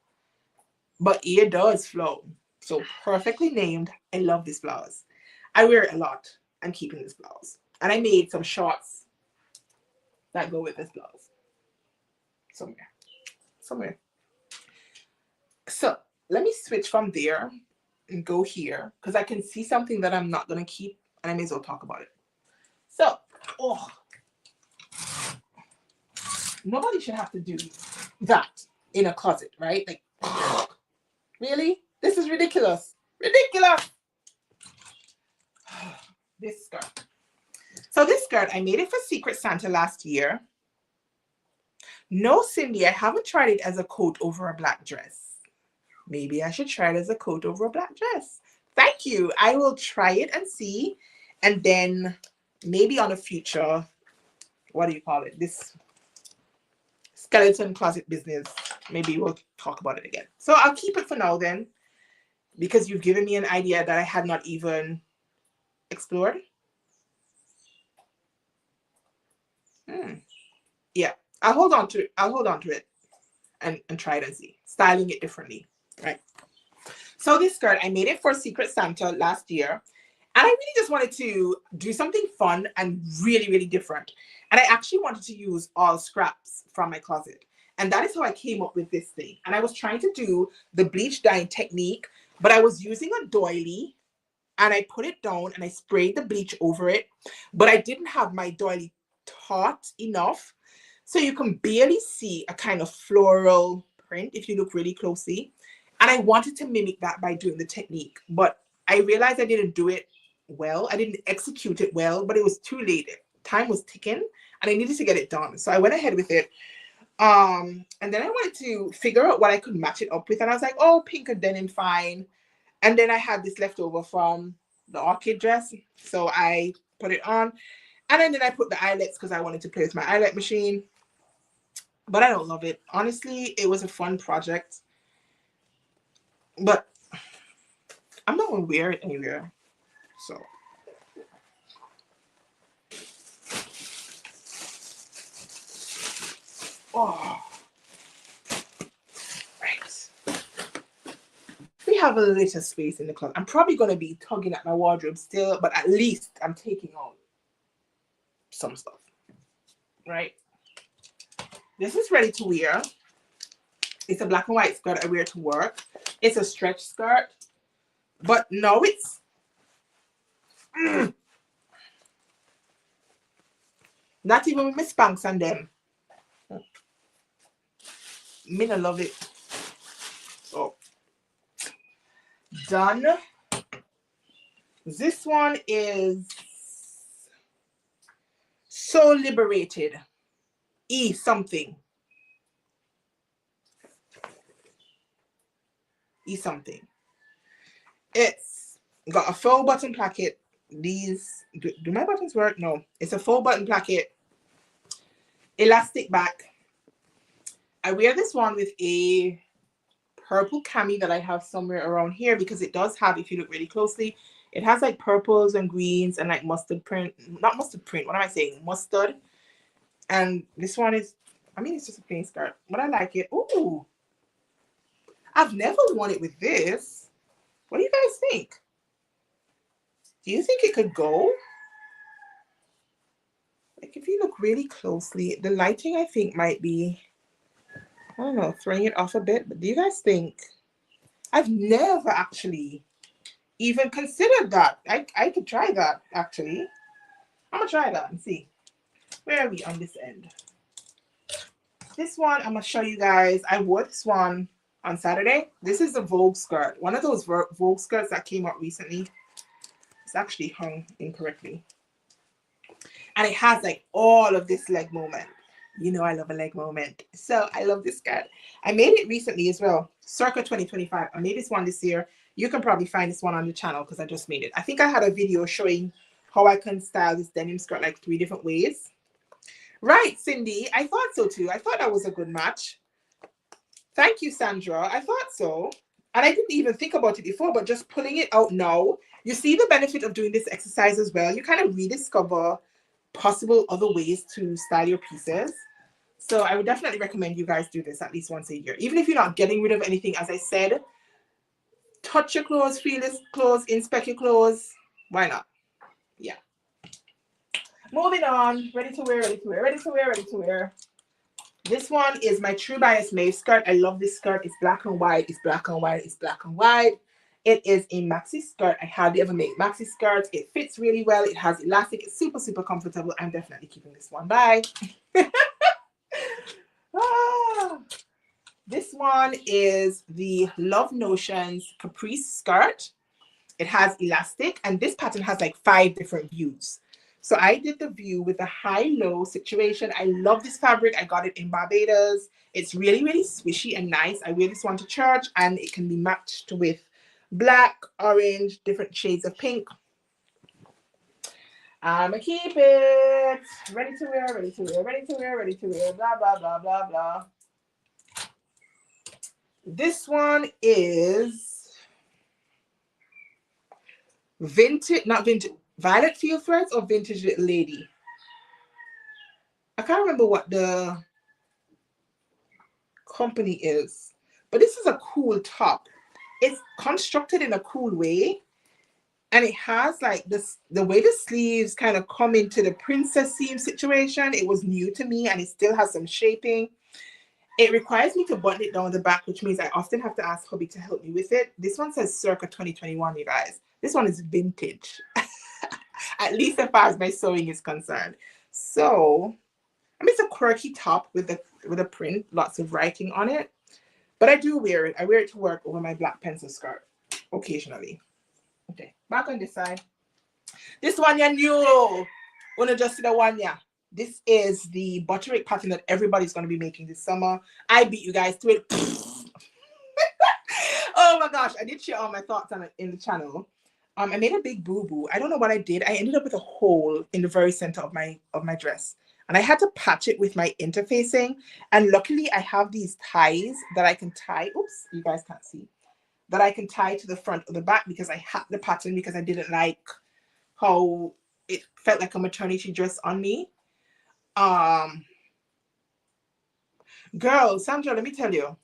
But air does flow. So perfectly named. I love this blouse. I wear it a lot. I'm keeping this blouse. And I made some shorts that go with this blouse. Somewhere. So let me switch from there and go here because I can see something that I'm not going to keep and I may as well talk about it. So, nobody should have to do that in a closet, right? Like, really? This is ridiculous. Ridiculous. This skirt. So this skirt, I made it for Secret Santa last year. No, Cindy, I haven't tried it as a coat over a black dress. Maybe I should try it as a coat over a black dress. Thank you. I will try it and see. And then maybe on a future, what do you call it? This skeleton closet business. Maybe we'll talk about it again. So I'll keep it for now then, because you've given me an idea that I had not even explored. Yeah, I'll hold on to it and try it and see. Styling it differently, right? So this skirt, I made it for Secret Santa last year. And I really just wanted to do something fun and really, really different. And I actually wanted to use all scraps from my closet. And that is how I came up with this thing. And I was trying to do the bleach dyeing technique, but I was using a doily and I put it down and I sprayed the bleach over it. But I didn't have my doily taut enough. So you can barely see a kind of floral print if you look really closely. And I wanted to mimic that by doing the technique. But I realized I didn't do it well. I didn't execute it well, but it was too late. Time was ticking and I needed to get it done. So I went ahead with it. And then I wanted to figure out what I could match it up with. And I was like, oh, pink and denim, fine. And then I had this leftover from the orchid dress. So I put it on. And then I put the eyelets because I wanted to play with my eyelet machine. But I don't love it. Honestly, it was a fun project. But I'm not going to wear it anywhere. So. Oh. Right. We have a little space in the closet. I'm probably going to be tugging at my wardrobe still, but at least I'm taking out some stuff. Right? This is ready to wear. It's a black and white skirt I wear to work. It's a stretch skirt. But no, it's not even with my Spanx and them. Me no love it. So done. This one is So Liberated. E something. E something. It's got a faux button placket. These do my buttons work? No. It's a faux button placket. Elastic back. I wear this one with a purple cami that I have somewhere around here because it does have, if you look really closely, it has like purples and greens and like mustard print. Not mustard print. What am I saying? Mustard. And this one is, I mean, it's just a plain skirt, but I like it. Ooh. I've never worn it with this. What do you guys think? Do you think it could go? Like if you look really closely, the lighting I think might be, I don't know, throwing it off a bit. But do you guys think? I've never actually even considered that. I could try that actually. I'm gonna try that and see. Where are we on this end? This one, I'm gonna show you guys. I wore this one on Saturday. This is the Vogue skirt. One of those Vogue skirts that came out recently. It's actually hung incorrectly. And it has like all of this leg moment. You know I love a leg moment. So I love this skirt. I made it recently as well. Circa 2025. I made this one this year. You can probably find this one on the channel because I just made it. I think I had a video showing how I can style this denim skirt like 3 different ways. Right, Cindy. I thought so too. I thought that was a good match. Thank you, Sandra. I thought so. And I didn't even think about it before, but just pulling it out now, you see the benefit of doing this exercise as well. You kind of rediscover possible other ways to style your pieces. So I would definitely recommend you guys do this at least once a year. Even if you're not getting rid of anything, as I said, touch your clothes, feel your clothes, inspect your clothes. Why not? Yeah. Moving on. Ready to wear, ready to wear, ready to wear, ready to wear. This one is my True Bias Maeve skirt. I love this skirt. It's black and white. It's black and white. It's black and white. It is a maxi skirt. I hardly ever make maxi skirts. It fits really well. It has elastic. It's super, super comfortable. I'm definitely keeping this one. Bye. This one is the Love Notions Caprice skirt. It has elastic, and this pattern has like 5 different views. So I did the view with the high-low situation. I love this fabric. I got it in Barbados. It's really, really swishy and nice. I wear this one to church, and it can be matched with black, orange, different shades of pink. I'ma keep it. Ready to wear, ready to wear, ready to wear, ready to wear, blah, blah, blah, blah, blah. This one is vintage, not vintage, Violet Field Threads or Vintage Little Lady. I can't remember what the company is, but this is a cool top. It's constructed in a cool way, and it has like this, the way the sleeves kind of come into the princess seam situation. It was new to me, and it still has some shaping. It requires me to button it down the back, which means I often have to ask hubby to help me with it. This one says circa 2021, you guys. This one is vintage. At least as far as my sewing is concerned. So, I mean, it's a quirky top with a print, lots of writing on it. But I do wear it. I wear it to work over my black pencil skirt occasionally. Okay, back on this side. This one you new. Wanna just see the one, yeah. This is the Butterick pattern that everybody's going to be making this summer. I beat you guys to it. Oh my gosh, I did share all my thoughts on it in the channel. I made a big boo-boo. I don't know what I did. I ended up with a hole in the very center of my dress. And I had to patch it with my interfacing. And luckily, I have these ties that I can tie. Oops, you guys can't see. That I can tie to the front or the back because I had the pattern because I didn't like how it felt like a maternity dress on me. Girl, Sandra, let me tell you,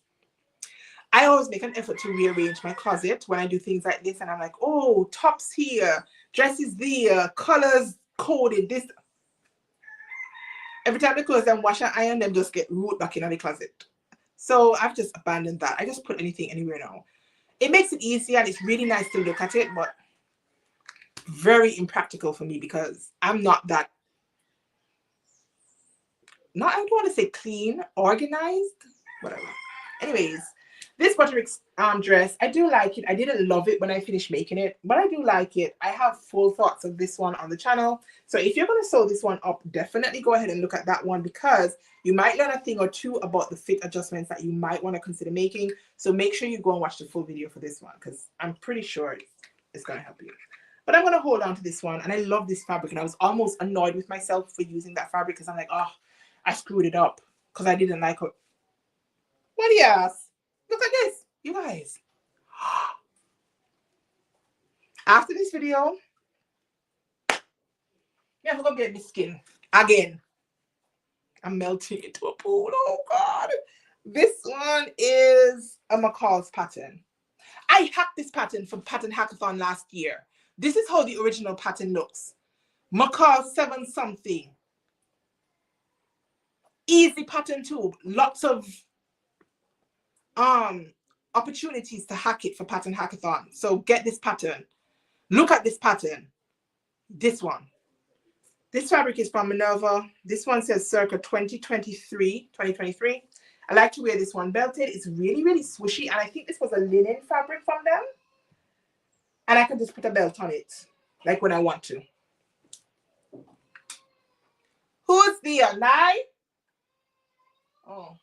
I always make an effort to rearrange my closet when I do things like this, and I'm like, oh, tops here, dresses there, colors coded, this. Every time the clothes them wash and iron, them just get root back in the closet. So I've just abandoned that. I just put anything anywhere now. It makes it easier, and it's really nice to look at it, but very impractical for me because I'm not that, I don't want to say clean, organized, whatever. Anyways, this Butterick dress, I do like it. I didn't love it when I finished making it, but I do like it. I have full thoughts of this one on the channel. So if you're going to sew this one up, definitely go ahead and look at that one because you might learn a thing or two about the fit adjustments that you might want to consider making. So make sure you go and watch the full video for this one because I'm pretty sure it's going to help you. But I'm going to hold on to this one. And I love this fabric. And I was almost annoyed with myself for using that fabric because I'm like, oh, I screwed it up because I didn't like it. What yes? Look at this, you guys. After this video, I'm gonna get my skin again. I'm melting into a pool. Oh God. This one is a McCall's pattern. I hacked this pattern from Pattern Hackathon last year. This is how the original pattern looks. McCall 7 something. Easy pattern too. Lots of opportunities to hack it for pattern hackathon. So get this pattern. Look at this pattern. This one. This fabric is from Minerva. This one says circa 2023. I like to wear this one belted. It's really, really swooshy. And I think this was a linen fabric from them. And I can just put a belt on it, like when I want to. Who's there? Nye? Oh,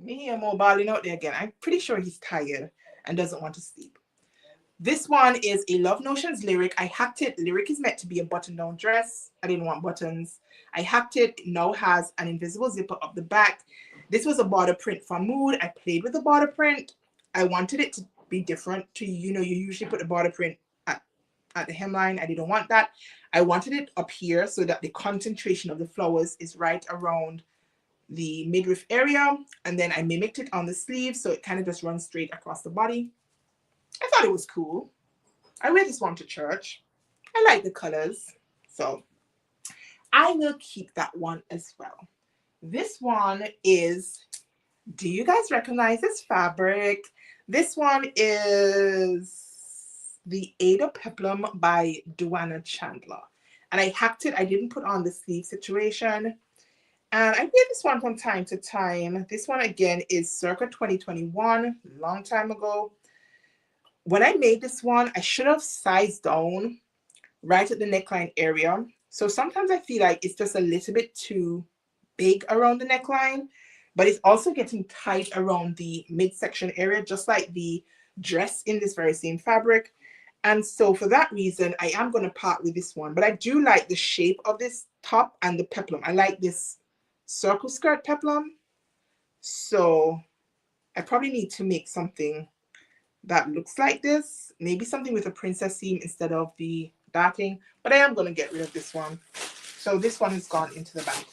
me and mobiling out there again. I'm pretty sure he's tired and doesn't want to sleep. This one is a Love Notions Lyric. I hacked it. Lyric is meant to be a button-down dress. I didn't want buttons. I hacked it. It now has an invisible zipper up the back. This was a border print from Mood. I played with the border print. I wanted it to be different to, you know, you usually put the border print at the hemline. I didn't want that. I wanted it up here so that the concentration of the flowers is right around the midriff area. And then I mimicked it on the sleeve so it kind of just runs straight across the body. I thought it was cool. I wear this one to church. I like the colors. So I will keep that one as well. This one is, do you guys recognize this fabric? This one is the Ada Peplum by Duana Chandler. And I hacked it. I didn't put on the sleeve situation. And I wear this one from time to time. This one again is circa 2021, long time ago. When I made this one, I should have sized down right at the neckline area. So sometimes I feel like it's just a little bit too big around the neckline, but it's also getting tight around the midsection area, just like the dress in this very same fabric. And so for that reason, I am going to part with this one. But I do like the shape of this top and the peplum. I like this circle skirt peplum. So I probably need to make something that looks like this. Maybe something with a princess seam instead of the darting. But I am going to get rid of this one. So this one has gone into the bag.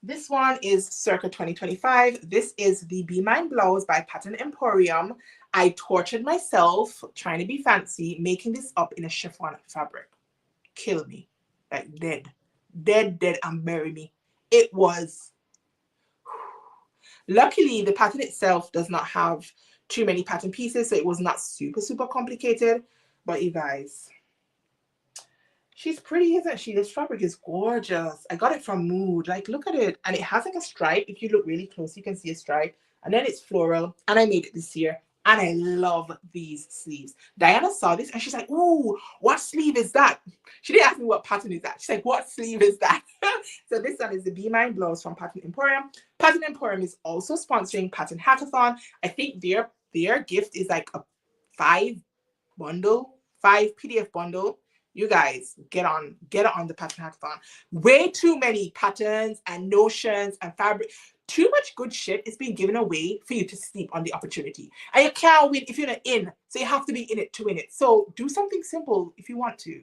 This one is circa 2025. This is the Be Mine blouse by Pattern Emporium. I tortured myself trying to be fancy, making this up in a chiffon fabric. Kill me. Like dead. Dead, and bury me. It was... Luckily, the pattern itself does not have too many pattern pieces, so it was not super complicated. But you guys, she's pretty, isn't she? This fabric is gorgeous. I got it from Mood. Like, look at it. And it has like a stripe. If you look really close, you can see a stripe. And then it's floral. And I made it this year. And I love these sleeves. Diana saw this and she's like, ooh, what sleeve is that? She didn't ask me what pattern is that. She's like, what sleeve is that? So this one is the Be Mine blouse from Pattern Emporium. Pattern Emporium is also sponsoring Pattern Hackathon. I think their gift is like a 5 PDF bundle. You guys get on the Pattern Hackathon. Way too many patterns and notions and fabric. Too much good shit is being given away for you to sleep on the opportunity. And you can't win if you're not in. So you have to be in it to win it. So do something simple if you want to.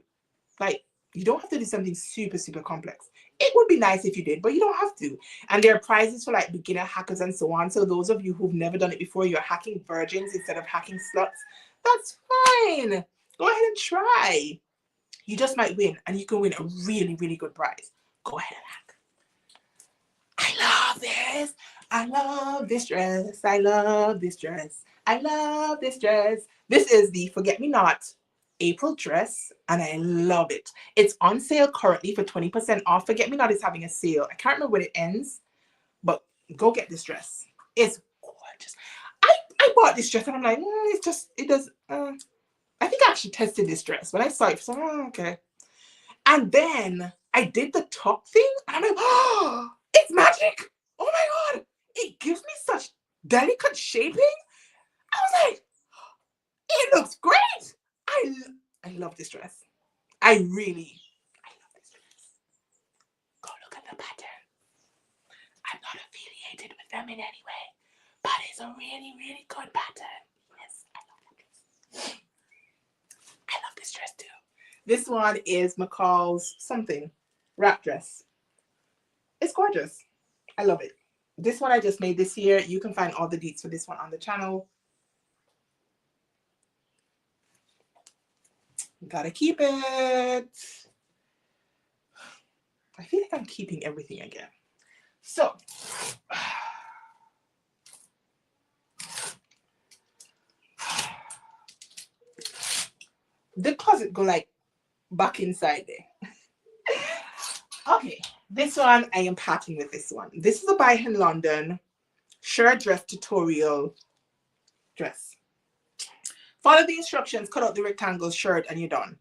Like, you don't have to do something super complex. It would be nice if you did, but you don't have to. And there are prizes for like beginner hackers and so on. So those of you who've never done it before, you're hacking virgins instead of hacking sluts. That's fine. Go ahead and try. You just might win, and you can win a really good prize. Go ahead and hack. I love this. I love this dress. I love this dress. I love this dress. This is the Forget Me Not April dress, and I love it. It's on sale currently for 20% off. Forget Me Not is having a sale. I can't remember when it ends, but go get this dress. It's gorgeous. I bought this dress, and I'm like, I think I actually tested this dress. When I saw it, so okay. And then I did the top thing, and I'm like, oh, it's magic. Oh my God. It gives me such delicate shaping. I was like, it looks great. I love this dress. I love this dress. Go look at the pattern. I'm not affiliated with them in any way, but it's a really good pattern. Yes, I love that dress. I love this dress too. This one is McCall's something wrap dress. It's gorgeous. I love it. This one I just made this year. You can find all the deets for this one on the channel. Gotta keep it. I feel like I'm keeping everything again. So the closet go like back inside there. Okay, this one I am parting with this one. This is a buy in London shirt dress tutorial dress. Follow the instructions, cut out the rectangle shirt, and you're done.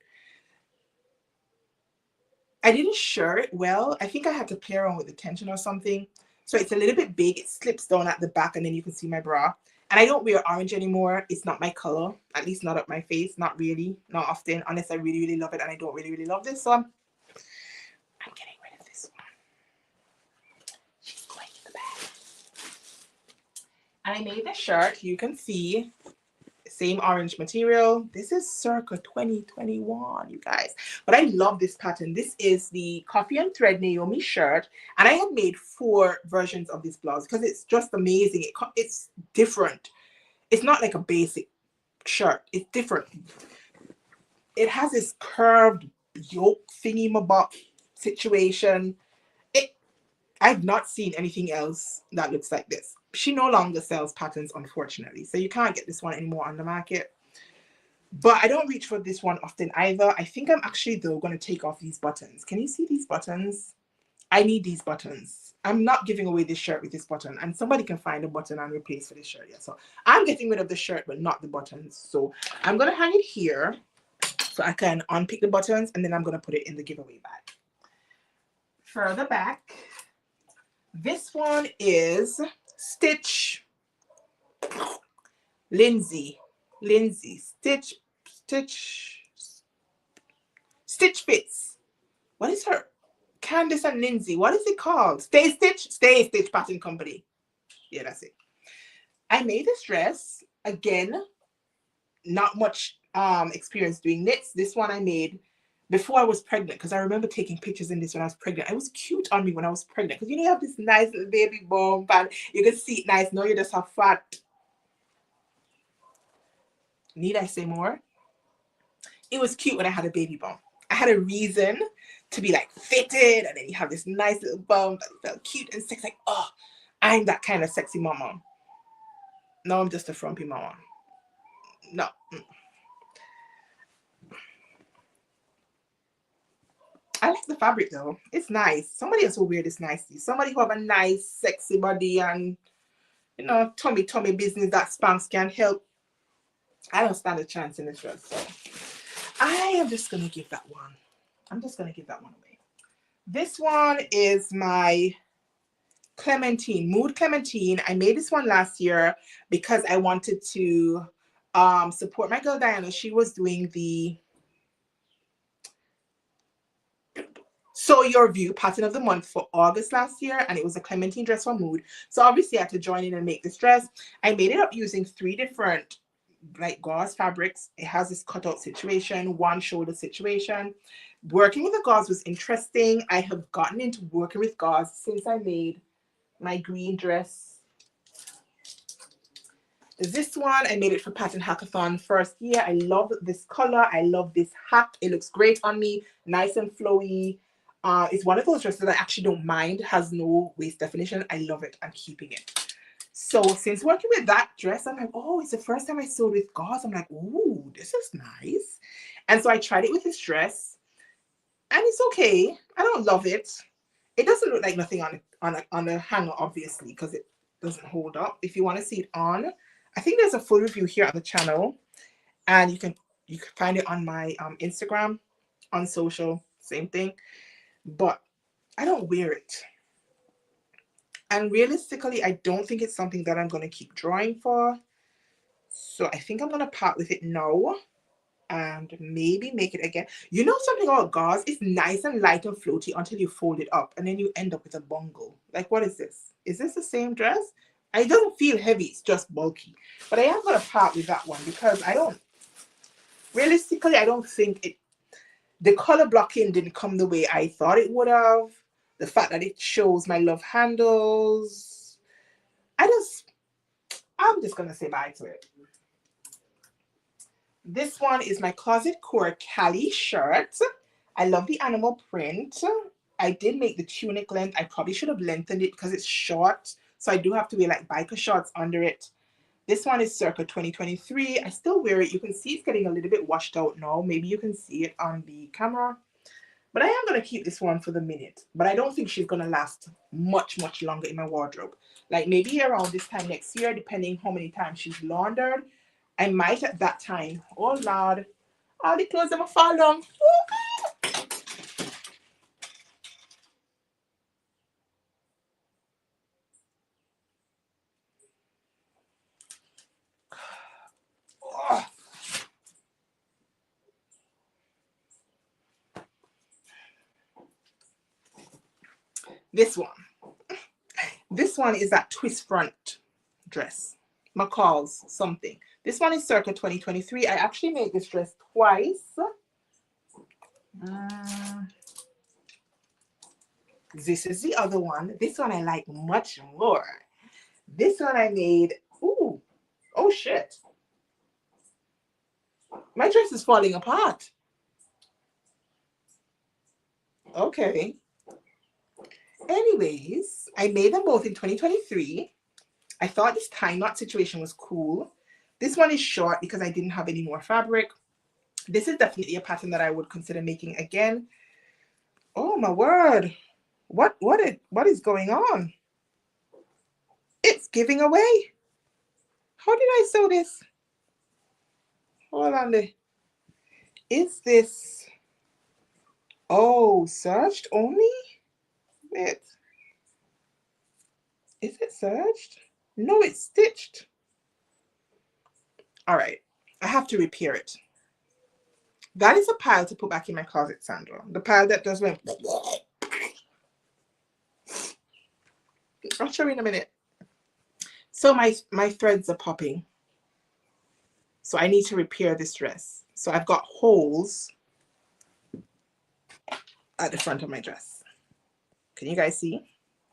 I didn't shirr it well. I think I had to play around with the tension or something. So it's a little bit big. It slips down at the back, and then you can see my bra. And I don't wear orange anymore. It's not my color, at least not up my face. Not really, not often, unless I really, really love it. And I don't really, really love this. So I'm getting rid of this one. She's going in the bag. And I made this shirt. You can see same orange material. This is circa 2021, you guys. But I love this pattern. This is the Coffee and Thread Naomi shirt. And I had made 4 versions of this blouse because it's just amazing. It's different. It's not like a basic shirt. It's different. It has this curved yoke thingy mabob situation. I've not seen anything else that looks like this. She no longer sells patterns, unfortunately. So you can't get this one anymore on the market. But I don't reach for this one often either. I think I'm actually, though, going to take off these buttons. Can you see these buttons? I need these buttons. I'm not giving away this shirt with this button. And somebody can find a button and replace for this shirt. Yeah, so I'm getting rid of the shirt, but not the buttons. So I'm going to hang it here so I can unpick the buttons. And then I'm going to put it in the giveaway bag. Further back. This one is Stitch Lindsay Stitch Fits. What is her? Candace and Lindsay. What is it called? Stay Stitch Pattern Company. Yeah, that's it. I made this dress again. Not much experience doing knits. This one I made before I was pregnant, because I remember taking pictures in this when I was pregnant. It was cute on me when I was pregnant, because you have this nice little baby bump and you can see it nice. Now you just have fat. Need I say more? It was cute when I had a baby bump. I had a reason to be like fitted, and then you have this nice little bump that felt cute and sexy. Like, oh, I'm that kind of sexy mama. No, I'm just a frumpy mama. No. I like the fabric though. It's nice. Somebody else will wear this nicely. Somebody who have a nice, sexy body and, tummy business that Spanx can help. I don't stand a chance in this dress. So I am just going to give that one. I'm just going to give that one away. This one is my Clementine, Mood Clementine. I made this one last year because I wanted to support my girl Diana. She was doing the So Your View pattern of the month for August last year, and it was a Clementine dress for Mood. So obviously I had to join in and make this dress. I made it up using 3 different like gauze fabrics. It has this cutout situation, one shoulder situation. Working with the gauze was interesting. I have gotten into working with gauze since I made my green dress. This one, I made it for Pattern Hackathon first year. I love this color. I love this hat. It looks great on me, nice and flowy. It's one of those dresses that I actually don't mind, has no waist definition. I love it. I'm keeping it. So since working with that dress, I'm like, oh, it's the first time I sewed with gauze. I'm like, ooh, this is nice. And so I tried it with this dress, and it's okay. I don't love it. It doesn't look like nothing on a hanger, obviously, because it doesn't hold up. If you want to see it on, I think there's a full review here on the channel, and you can find it on my Instagram, on social, same thing. But I don't wear it. And realistically, I don't think it's something that I'm going to keep drawing for. So I think I'm going to part with it now and maybe make it again. You know something about gauze? It's nice and light and floaty until you fold it up, and then you end up with a bungle. Like, what is this? Is this the same dress? It doesn't feel heavy. It's just bulky. But I am going to part with that one because realistically, I don't think the color blocking didn't come the way I thought it would have. The fact that it shows my love handles. I'm just going to say bye to it. This one is my Closet Core Cali shirt. I love the animal print. I did make the tunic length. I probably should have lengthened it because it's short. So I do have to wear like biker shorts under it. This one is circa 2023. I still wear it. You can see it's getting a little bit washed out now. Maybe you can see it on the camera. But I am going to keep this one for the minute. But I don't think she's going to last much, much longer in my wardrobe. Like maybe around this time next year, depending how many times she's laundered, I might at that time. Oh, Lord. All the clothes ever fall down. Oh. This one is that twist front dress. McCall's something. This one is circa 2023. I actually made this dress twice. This is the other one. This one I like much more. This one I made. Ooh. Oh, shit. My dress is falling apart. Okay. Anyways, I made them both in 2023. I thought this tie knot situation was cool. This one is short because I didn't have any more fabric. This is definitely a pattern that I would consider making again. Oh my word. What is going on? It's giving away. How did I sew this? Hold on there. Is this, oh, serged only? Wait. Is it serged? No, it's stitched. All right. I have to repair it. That is a pile to put back in my closet, Sandra. The pile that does went. I'll show you in a minute. So my threads are popping. So I need to repair this dress. So I've got holes at the front of my dress. Can you guys see?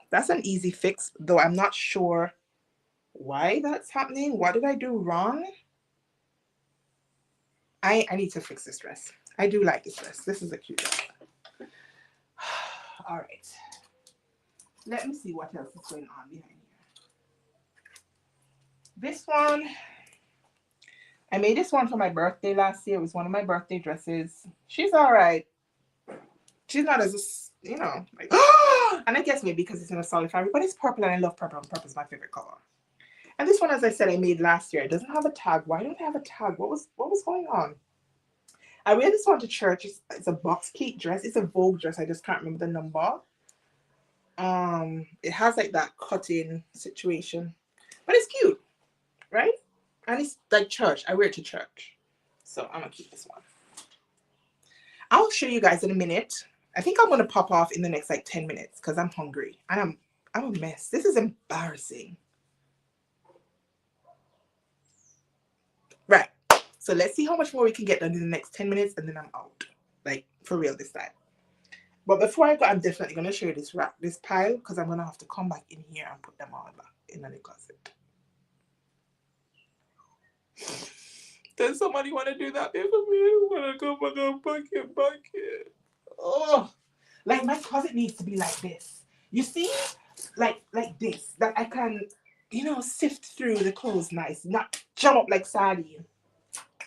That's an easy fix, though I'm not sure why that's happening. What did I do wrong? I need to fix this dress. I do like this dress. This is a cute dress. All right. Let me see what else is going on behind here. This one, I made this one for my birthday last year. It was one of my birthday dresses. She's all right. She's not as, you know, like, and I guess maybe because it's in a solid fabric, but it's purple and I love purple, and purple is my favorite color. And this one, as I said, I made last year. It doesn't have a tag. Why don't I have a tag? What was going on? I wear this one to church. It's a box pleat dress. It's a Vogue dress. I just can't remember the number. It has like that cutting situation, but it's cute, right? And it's like church. I wear it to church, so I'm gonna keep this one. I'll show you guys in a minute. I think I'm gonna pop off in the next like 10 minutes because I'm hungry and I'm a mess. This is embarrassing. Right. So let's see how much more we can get done in the next 10 minutes and then I'm out. Like for real this time. But before I go, I'm definitely going to show you this rack, this pile, because I'm going to have to come back in here and put them all back in the closet. Does somebody want to do that bit for me? I want to go back and bucket. Oh, like my closet needs to be like this. You see? Like this. That I can, you know, sift through the clothes nice, not jump up like sardine,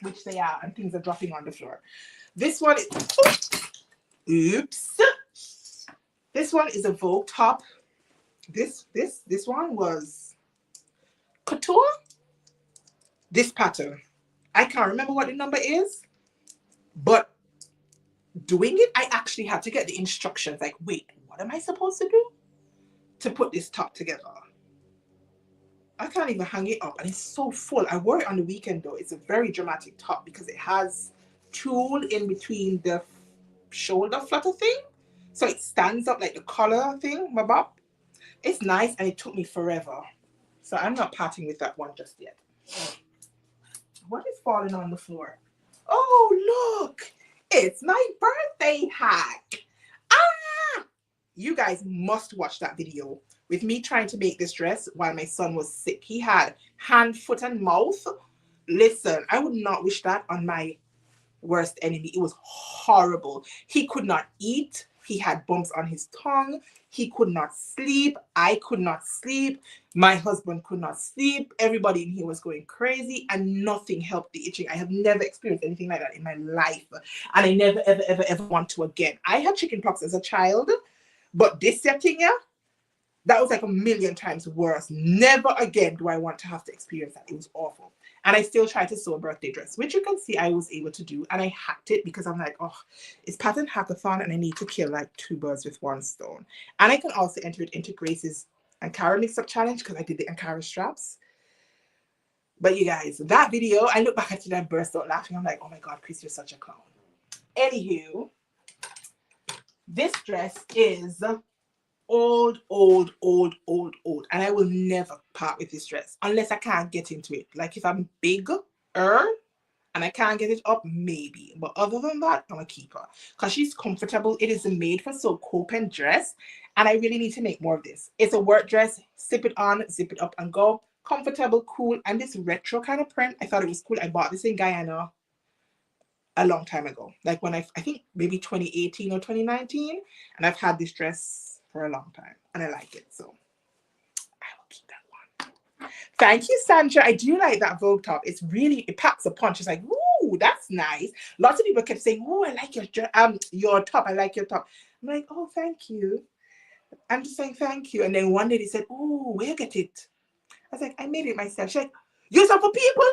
which they are, and things are dropping on the floor. This one is, oops. This one is a Vogue top. This one was couture. This pattern, I can't remember what the number is, but doing it, I actually had to get the instructions. Like, wait, what am I supposed to do to put this top together? I can't even hang it up, and it's so full. I wore it on the weekend though. It's a very dramatic top because it has tulle in between the shoulder flutter thing, so it stands up like the collar thing, my bob. It's nice, and it took me forever, so I'm not parting with that one just yet. What is falling on the floor? Oh, look, it's my birthday hack. You guys must watch that video with me trying to make this dress while my son was sick. He had hand, foot, and mouth. Listen, I would not wish that on my worst enemy. It was horrible. He could not eat. He had bumps on his tongue. He could not sleep. I could not sleep. My husband could not sleep. Everybody in here was going crazy, and nothing helped the itching. I have never experienced anything like that in my life, and I never, ever, ever, ever want to again. I had chickenpox as a child, but this setting, yeah, that was like a million times worse. Never again do I want to have to experience that. It was awful. And I still tried to sew a birthday dress, which you can see I was able to do. And I hacked it because I'm like, oh, it's pattern hackathon and I need to kill like 2 birds with 1 stone. And I can also enter it into Grace's Ankara mix-up challenge because I did the Ankara straps. But you guys, that video, I look back at it and I burst out laughing. I'm like, oh my God, Chris, you're such a clown. Anywho, this dress is old, and I will never part with this dress unless I can't get into it. Like if I'm bigger and I can't get it up, maybe, but other than that, I'm a keeper because she's comfortable. It is a made for sew copen dress, and I really need to make more of this. It's a work dress. Zip it on, zip it up and go. Comfortable, cool, and this retro kind of print, I thought it was cool. I bought this in Guyana a long time ago, like when I think maybe 2018 or 2019, and I've had this dress for a long time and I like it, so I will keep that one. Thank you, Sandra. I do like that Vogue top. It's really, it packs a punch. It's like, ooh, that's nice. Lots of people kept saying, oh, I like your top. I like your top. I'm like, oh, thank you. I'm just saying thank you. And then one day they said, oh, where you get it? I was like, I made it myself. She's like, you sew for people?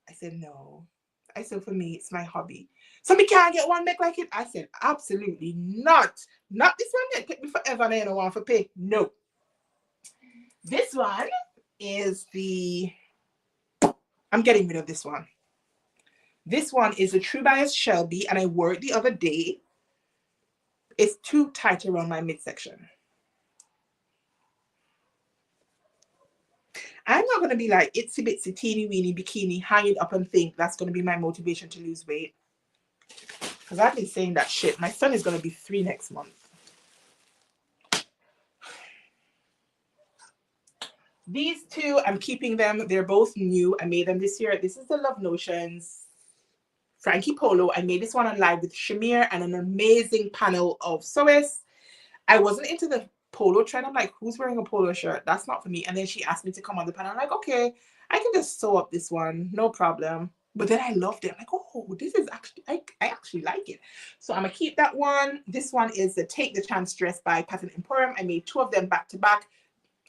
I said, no. I said, for me, it's my hobby. So me can't get one make like it? I said, absolutely not. Not this one that take me forever and I don't want to pay. No. This one is the, I'm getting rid of this one. This one is the True Bias Shelby, and I wore it the other day. It's too tight around my midsection. I'm not going to be like itsy bitsy teeny weeny bikini, hang it up and think that's going to be my motivation to lose weight. Because I've been saying that shit. My son is going to be 3 next month. These two, I'm keeping them. They're both new. I made them this year. This is the Love Notions Frankie Polo. I made this one on live with Shamir and an amazing panel of sewists. I wasn't into the polo trend. I'm like, who's wearing a polo shirt? That's not for me. And then she asked me to come on the panel. I'm like, okay, I can just sew up this one. No problem. But then I loved it. I'm like, oh, this is actually, I actually like it. So I'm going to keep that one. This one is the Take the Chance dress by Pattern Emporium. I made 2 of them back to back.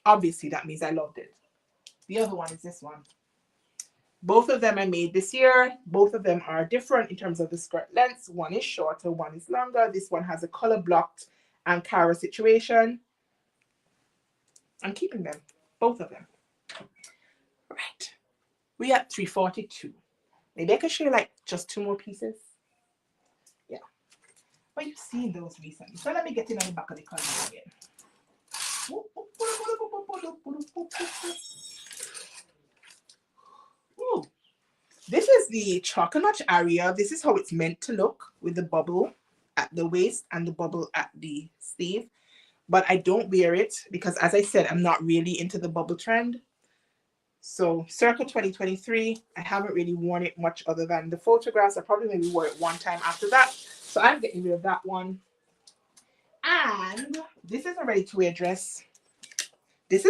Obviously, that means I loved it. The other one is this one. Both of them I made this year. Both of them are different in terms of the skirt lengths. One is shorter, one is longer. This one has a color blocked Ankara situation. I'm keeping them, both of them. Right. We at 342. Maybe I could show you like just 2 more pieces. Yeah. But you've seen those recently. So let me get in on the back of the color again. Ooh. This is the chocolate area. This is how it's meant to look with the bubble at the waist and the bubble at the sleeve. But I don't wear it because, as I said, I'm not really into the bubble trend. So circa 2023, I haven't really worn it much other than the photographs. I probably maybe wore it 1 time after that. So I'm getting rid of that one. And this is a ready-to-wear dress. This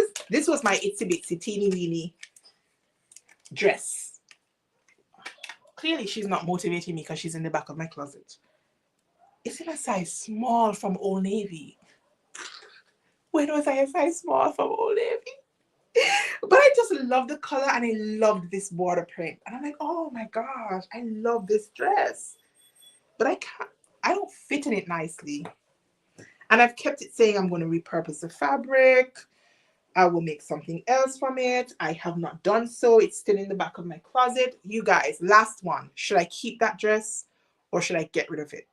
was my itsy bitsy teeny weeny dress. Clearly she's not motivating me because she's in the back of my closet. It's in a size small from Old Navy. When was I a size small from Old Navy? But I just love the color and I loved this border print. And I'm like, oh my gosh, I love this dress. But I don't fit in it nicely. And I've kept it saying I'm going to repurpose the fabric. I will make something else from it. I have not done so. It's still in the back of my closet. You guys, last one. Should I keep that dress or should I get rid of it?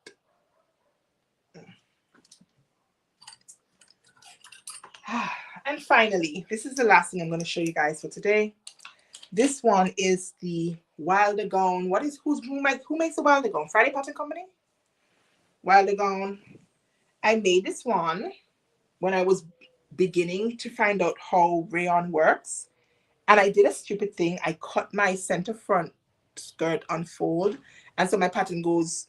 And finally, this is the last thing I'm going to show you guys for today. This one is the Wilder Gown. Who makes the Wilder Gown? Friday Pattern Company? Wilder Gown. I made this one when I was beginning to find out how rayon works. And I did a stupid thing. I cut my center front skirt unfold. And so my pattern goes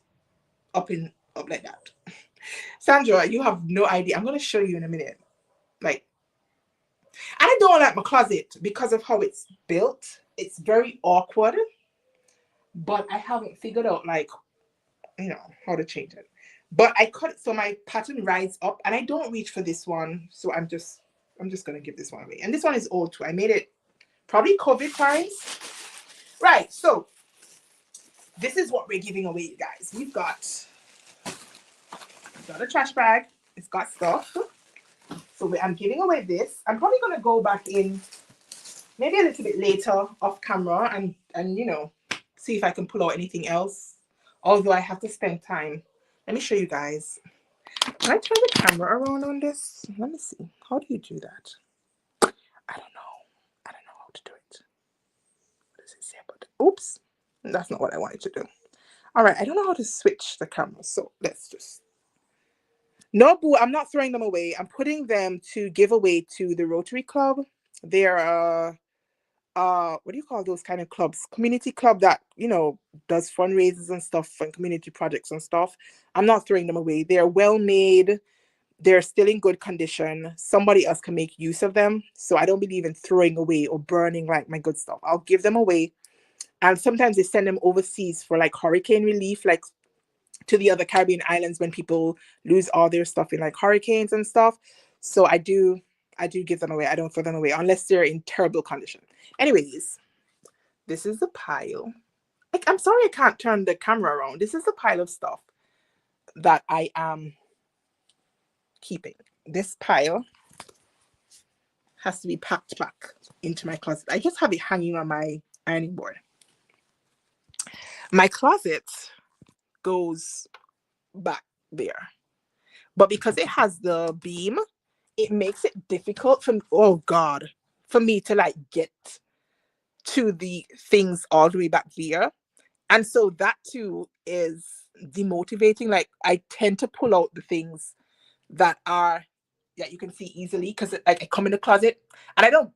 up like that. Sandra, you have no idea. I'm going to show you in a minute. Like, I don't like my closet because of how it's built. It's very awkward, but I haven't figured out, like, how to change it. But I cut it so my pattern rides up, and I don't reach for this one. So I'm just going to give this one away. And this one is old too. I made it probably COVID times. Right. So this is what we're giving away, you guys. We've got a trash bag. It's got stuff. So I'm giving away this. I'm probably going to go back in maybe a little bit later off camera and see if I can pull out anything else. Although I have to spend time. Let me show you guys. Can I turn the camera around on this? Let me see. How do you do that? I don't know. I don't know how to do it. What does it say about it? Oops. That's not what I wanted to do. All right. I don't know how to switch the camera. So let's just. No, boo. I'm not throwing them away. I'm putting them to give away to the Rotary Club. They're what do you call those kind of clubs? Community club that does fundraisers and stuff and community projects and stuff. I'm not throwing them away. They're well made. They're still in good condition. Somebody else can make use of them. So I don't believe in throwing away or burning like my good stuff. I'll give them away. And sometimes they send them overseas for like hurricane relief, like to the other Caribbean islands when people lose all their stuff in like hurricanes and stuff. So I do give them away. I don't throw them away unless they're in terrible condition. Anyways, this is the pile. I'm sorry I can't turn the camera around. This is the pile of stuff that I am keeping. This pile has to be packed back into my closet. I just have it hanging on my ironing board. My closet goes back there. But because it has the beam, it makes it difficult for me to like get to the things all the way back there. And so that too is demotivating. Like I tend to pull out the things that you can see easily because like I come in the closet and I don't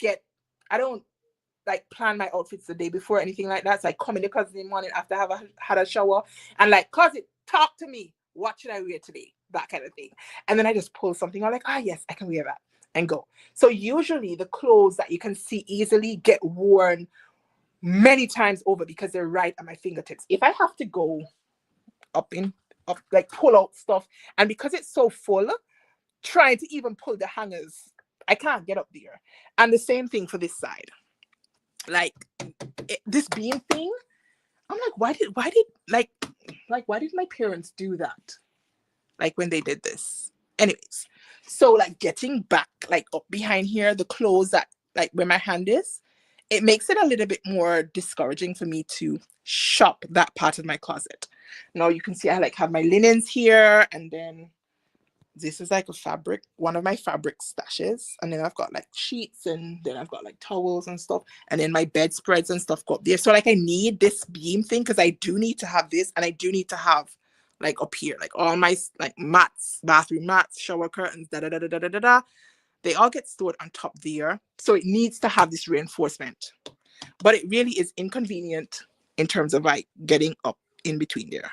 like plan my outfits the day before or anything like that. So I come in the closet in the morning after I have had a shower and like, closet, talk to me. What should I wear today? That kind of thing. And then I just pull something out like, yes, I can wear that and go. So usually the clothes that you can see easily get worn many times over because they're right at my fingertips. If I have to go up like pull out stuff, and because it's so full, trying to even pull the hangers, I can't get up there. And the same thing for this side. Like this beam thing, I'm like, why did my parents do that? Like when they did this. Anyways, so like getting back like up behind here, the clothes that like where my hand is, it makes it a little bit more discouraging for me to shop that part of my closet. Now you can see I like have my linens here, and then this is like one of my fabric stashes, and then I've got like sheets, and then I've got like towels and stuff, and then my bedspreads and stuff go up there. So like I need this beam thing because I do need to have this, and I do need to have like up here like all my like mats, bathroom mats, shower curtains, they all get stored on top there. So it needs to have this reinforcement, but it really is inconvenient in terms of like getting up in between there.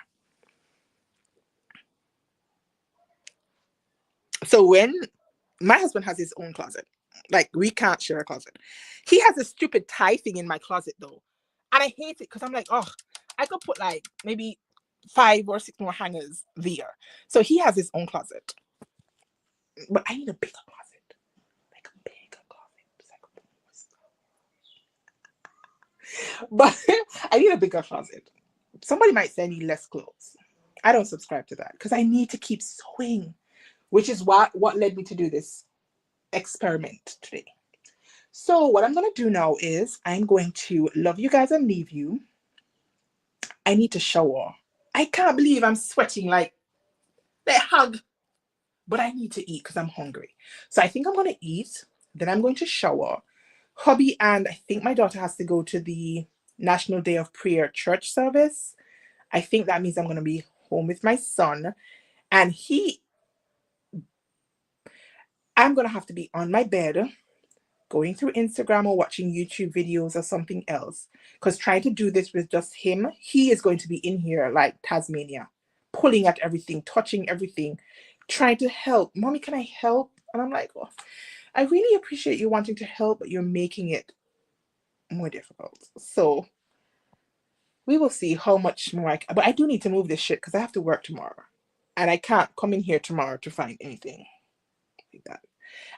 So when my husband has his own closet, like we can't share a closet. He has a stupid tie thing in my closet though. And I hate it because I'm like, I could put like maybe 5 or 6 more hangers there. So he has his own closet. But I need a bigger closet. Like a bigger closet. But I need a bigger closet. Somebody might say I need less clothes. I don't subscribe to that because I need to keep sewing, which is what led me to do this experiment today. So what I'm going to do now is I'm going to love you guys and leave you. I need to shower. I can't believe I'm sweating like they hug, but I need to eat because I'm hungry. So I think I'm going to eat, then I'm going to shower. Hubby and I think my daughter has to go to the National Day of Prayer church service. I think that means I'm going to be home with my son, and I'm going to have to be on my bed going through Instagram or watching YouTube videos or something else, because trying to do this with just him, he is going to be in here like Tasmania, pulling at everything, touching everything, trying to help. Mommy, can I help? And I'm like, oh, I really appreciate you wanting to help, but you're making it more difficult. So we will see how much more but I do need to move this shit because I have to work tomorrow. And I can't come in here tomorrow to find anything like that.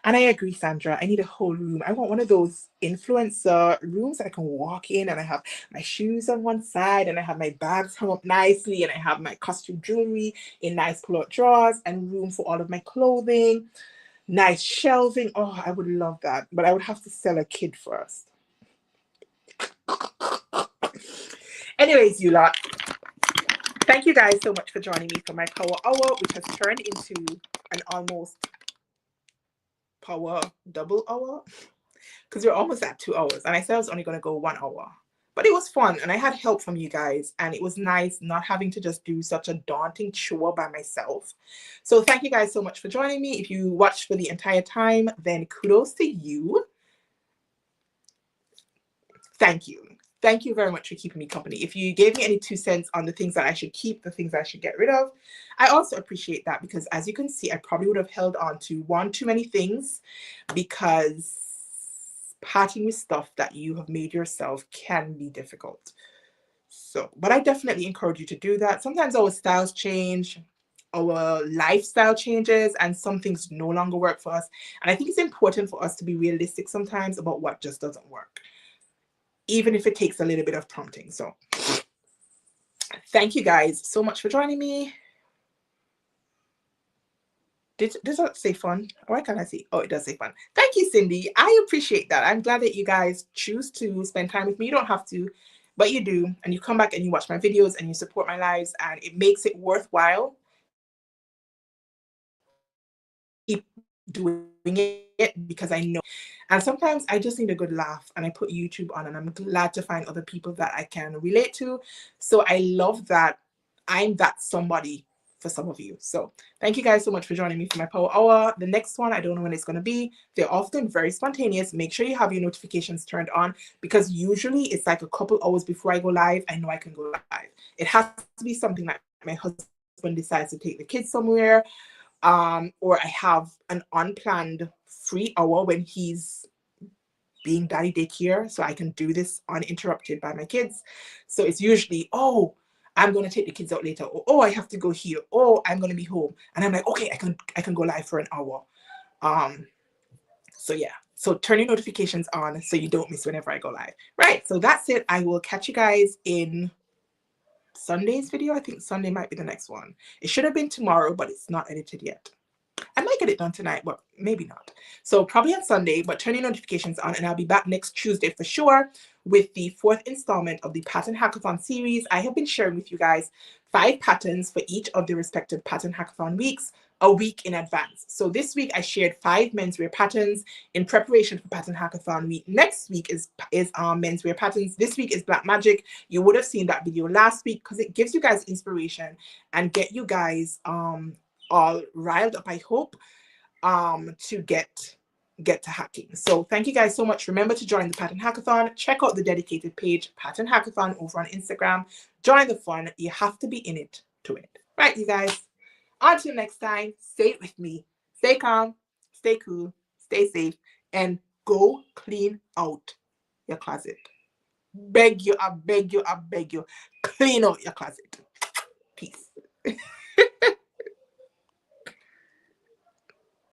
And I agree, Sandra. I need a whole room. I want one of those influencer rooms that I can walk in and I have my shoes on one side and I have my bags hung up nicely and I have my costume jewelry in nice pull-out drawers and room for all of my clothing, nice shelving. Oh, I would love that. But I would have to sell a kid first. Anyways, you lot, thank you guys so much for joining me for my power hour, which has turned into an almost power double hour because we're almost at 2 hours. And I said I was only going to go 1 hour, but it was fun. And I had help from you guys. And it was nice not having to just do such a daunting chore by myself. So thank you guys so much for joining me. If you watched for the entire time, then kudos to you. Thank you. Thank you very much for keeping me company. If you gave me any 2 cents on the things that I should keep, the things I should get rid of, I also appreciate that because as you can see, I probably would have held on to one too many things because parting with stuff that you have made yourself can be difficult. So, but I definitely encourage you to do that. Sometimes our styles change, our lifestyle changes, and some things no longer work for us. And I think it's important for us to be realistic sometimes about what just doesn't work, even if it takes a little bit of prompting. So thank you guys so much for joining me. Does that say fun? Why can't I see? Oh, it does say fun. Thank you, Cindy. I appreciate that. I'm glad that you guys choose to spend time with me. You don't have to, but you do. And you come back and you watch my videos and you support my lives, and it makes it worthwhile. Keep doing it because I know. And sometimes I just need a good laugh and I put YouTube on and I'm glad to find other people that I can relate to. So I love that I'm that somebody for some of you. So thank you guys so much for joining me for my power hour. The next one, I don't know when it's going to be. They're often very spontaneous. Make sure you have your notifications turned on because usually it's like a couple hours before I go live. I know I can go live. It has to be something that my husband decides to take the kids somewhere, or I have an unplanned free hour when he's being daddy daycare, so I can do this uninterrupted by my kids. So it's usually, oh, I'm going to take the kids out later, or oh, I have to go here, oh, I'm going to be home, and I'm like, okay, I can go live for an hour. So yeah, so turn your notifications on so you don't miss whenever I go live. Right, so that's it. I will catch you guys in Sunday's video. I think Sunday might be the next one. It should have been tomorrow, but it's not edited yet. I might get it done tonight, but maybe not. So probably on Sunday, but turn your notifications on and I'll be back next Tuesday for sure with the 4th installment of the Pattern Hackathon series. I have been sharing with you guys 5 patterns for each of the respective Pattern Hackathon weeks, a week in advance. So this week I shared 5 menswear patterns in preparation for Pattern Hackathon week. Next week is menswear patterns. This week is Black Magic. You would have seen that video last week because it gives you guys inspiration and get you guys all riled up, I hope, to get to hacking. So thank you guys so much. Remember to join the Pattern Hackathon. Check out the dedicated page, Pattern Hackathon, over on Instagram. Join the fun. You have to be in it to win. Right, you guys. Until next time, stay with me. Stay calm, stay cool, stay safe, and go clean out your closet. Beg you, I beg you, I beg you. Clean out your closet. Peace.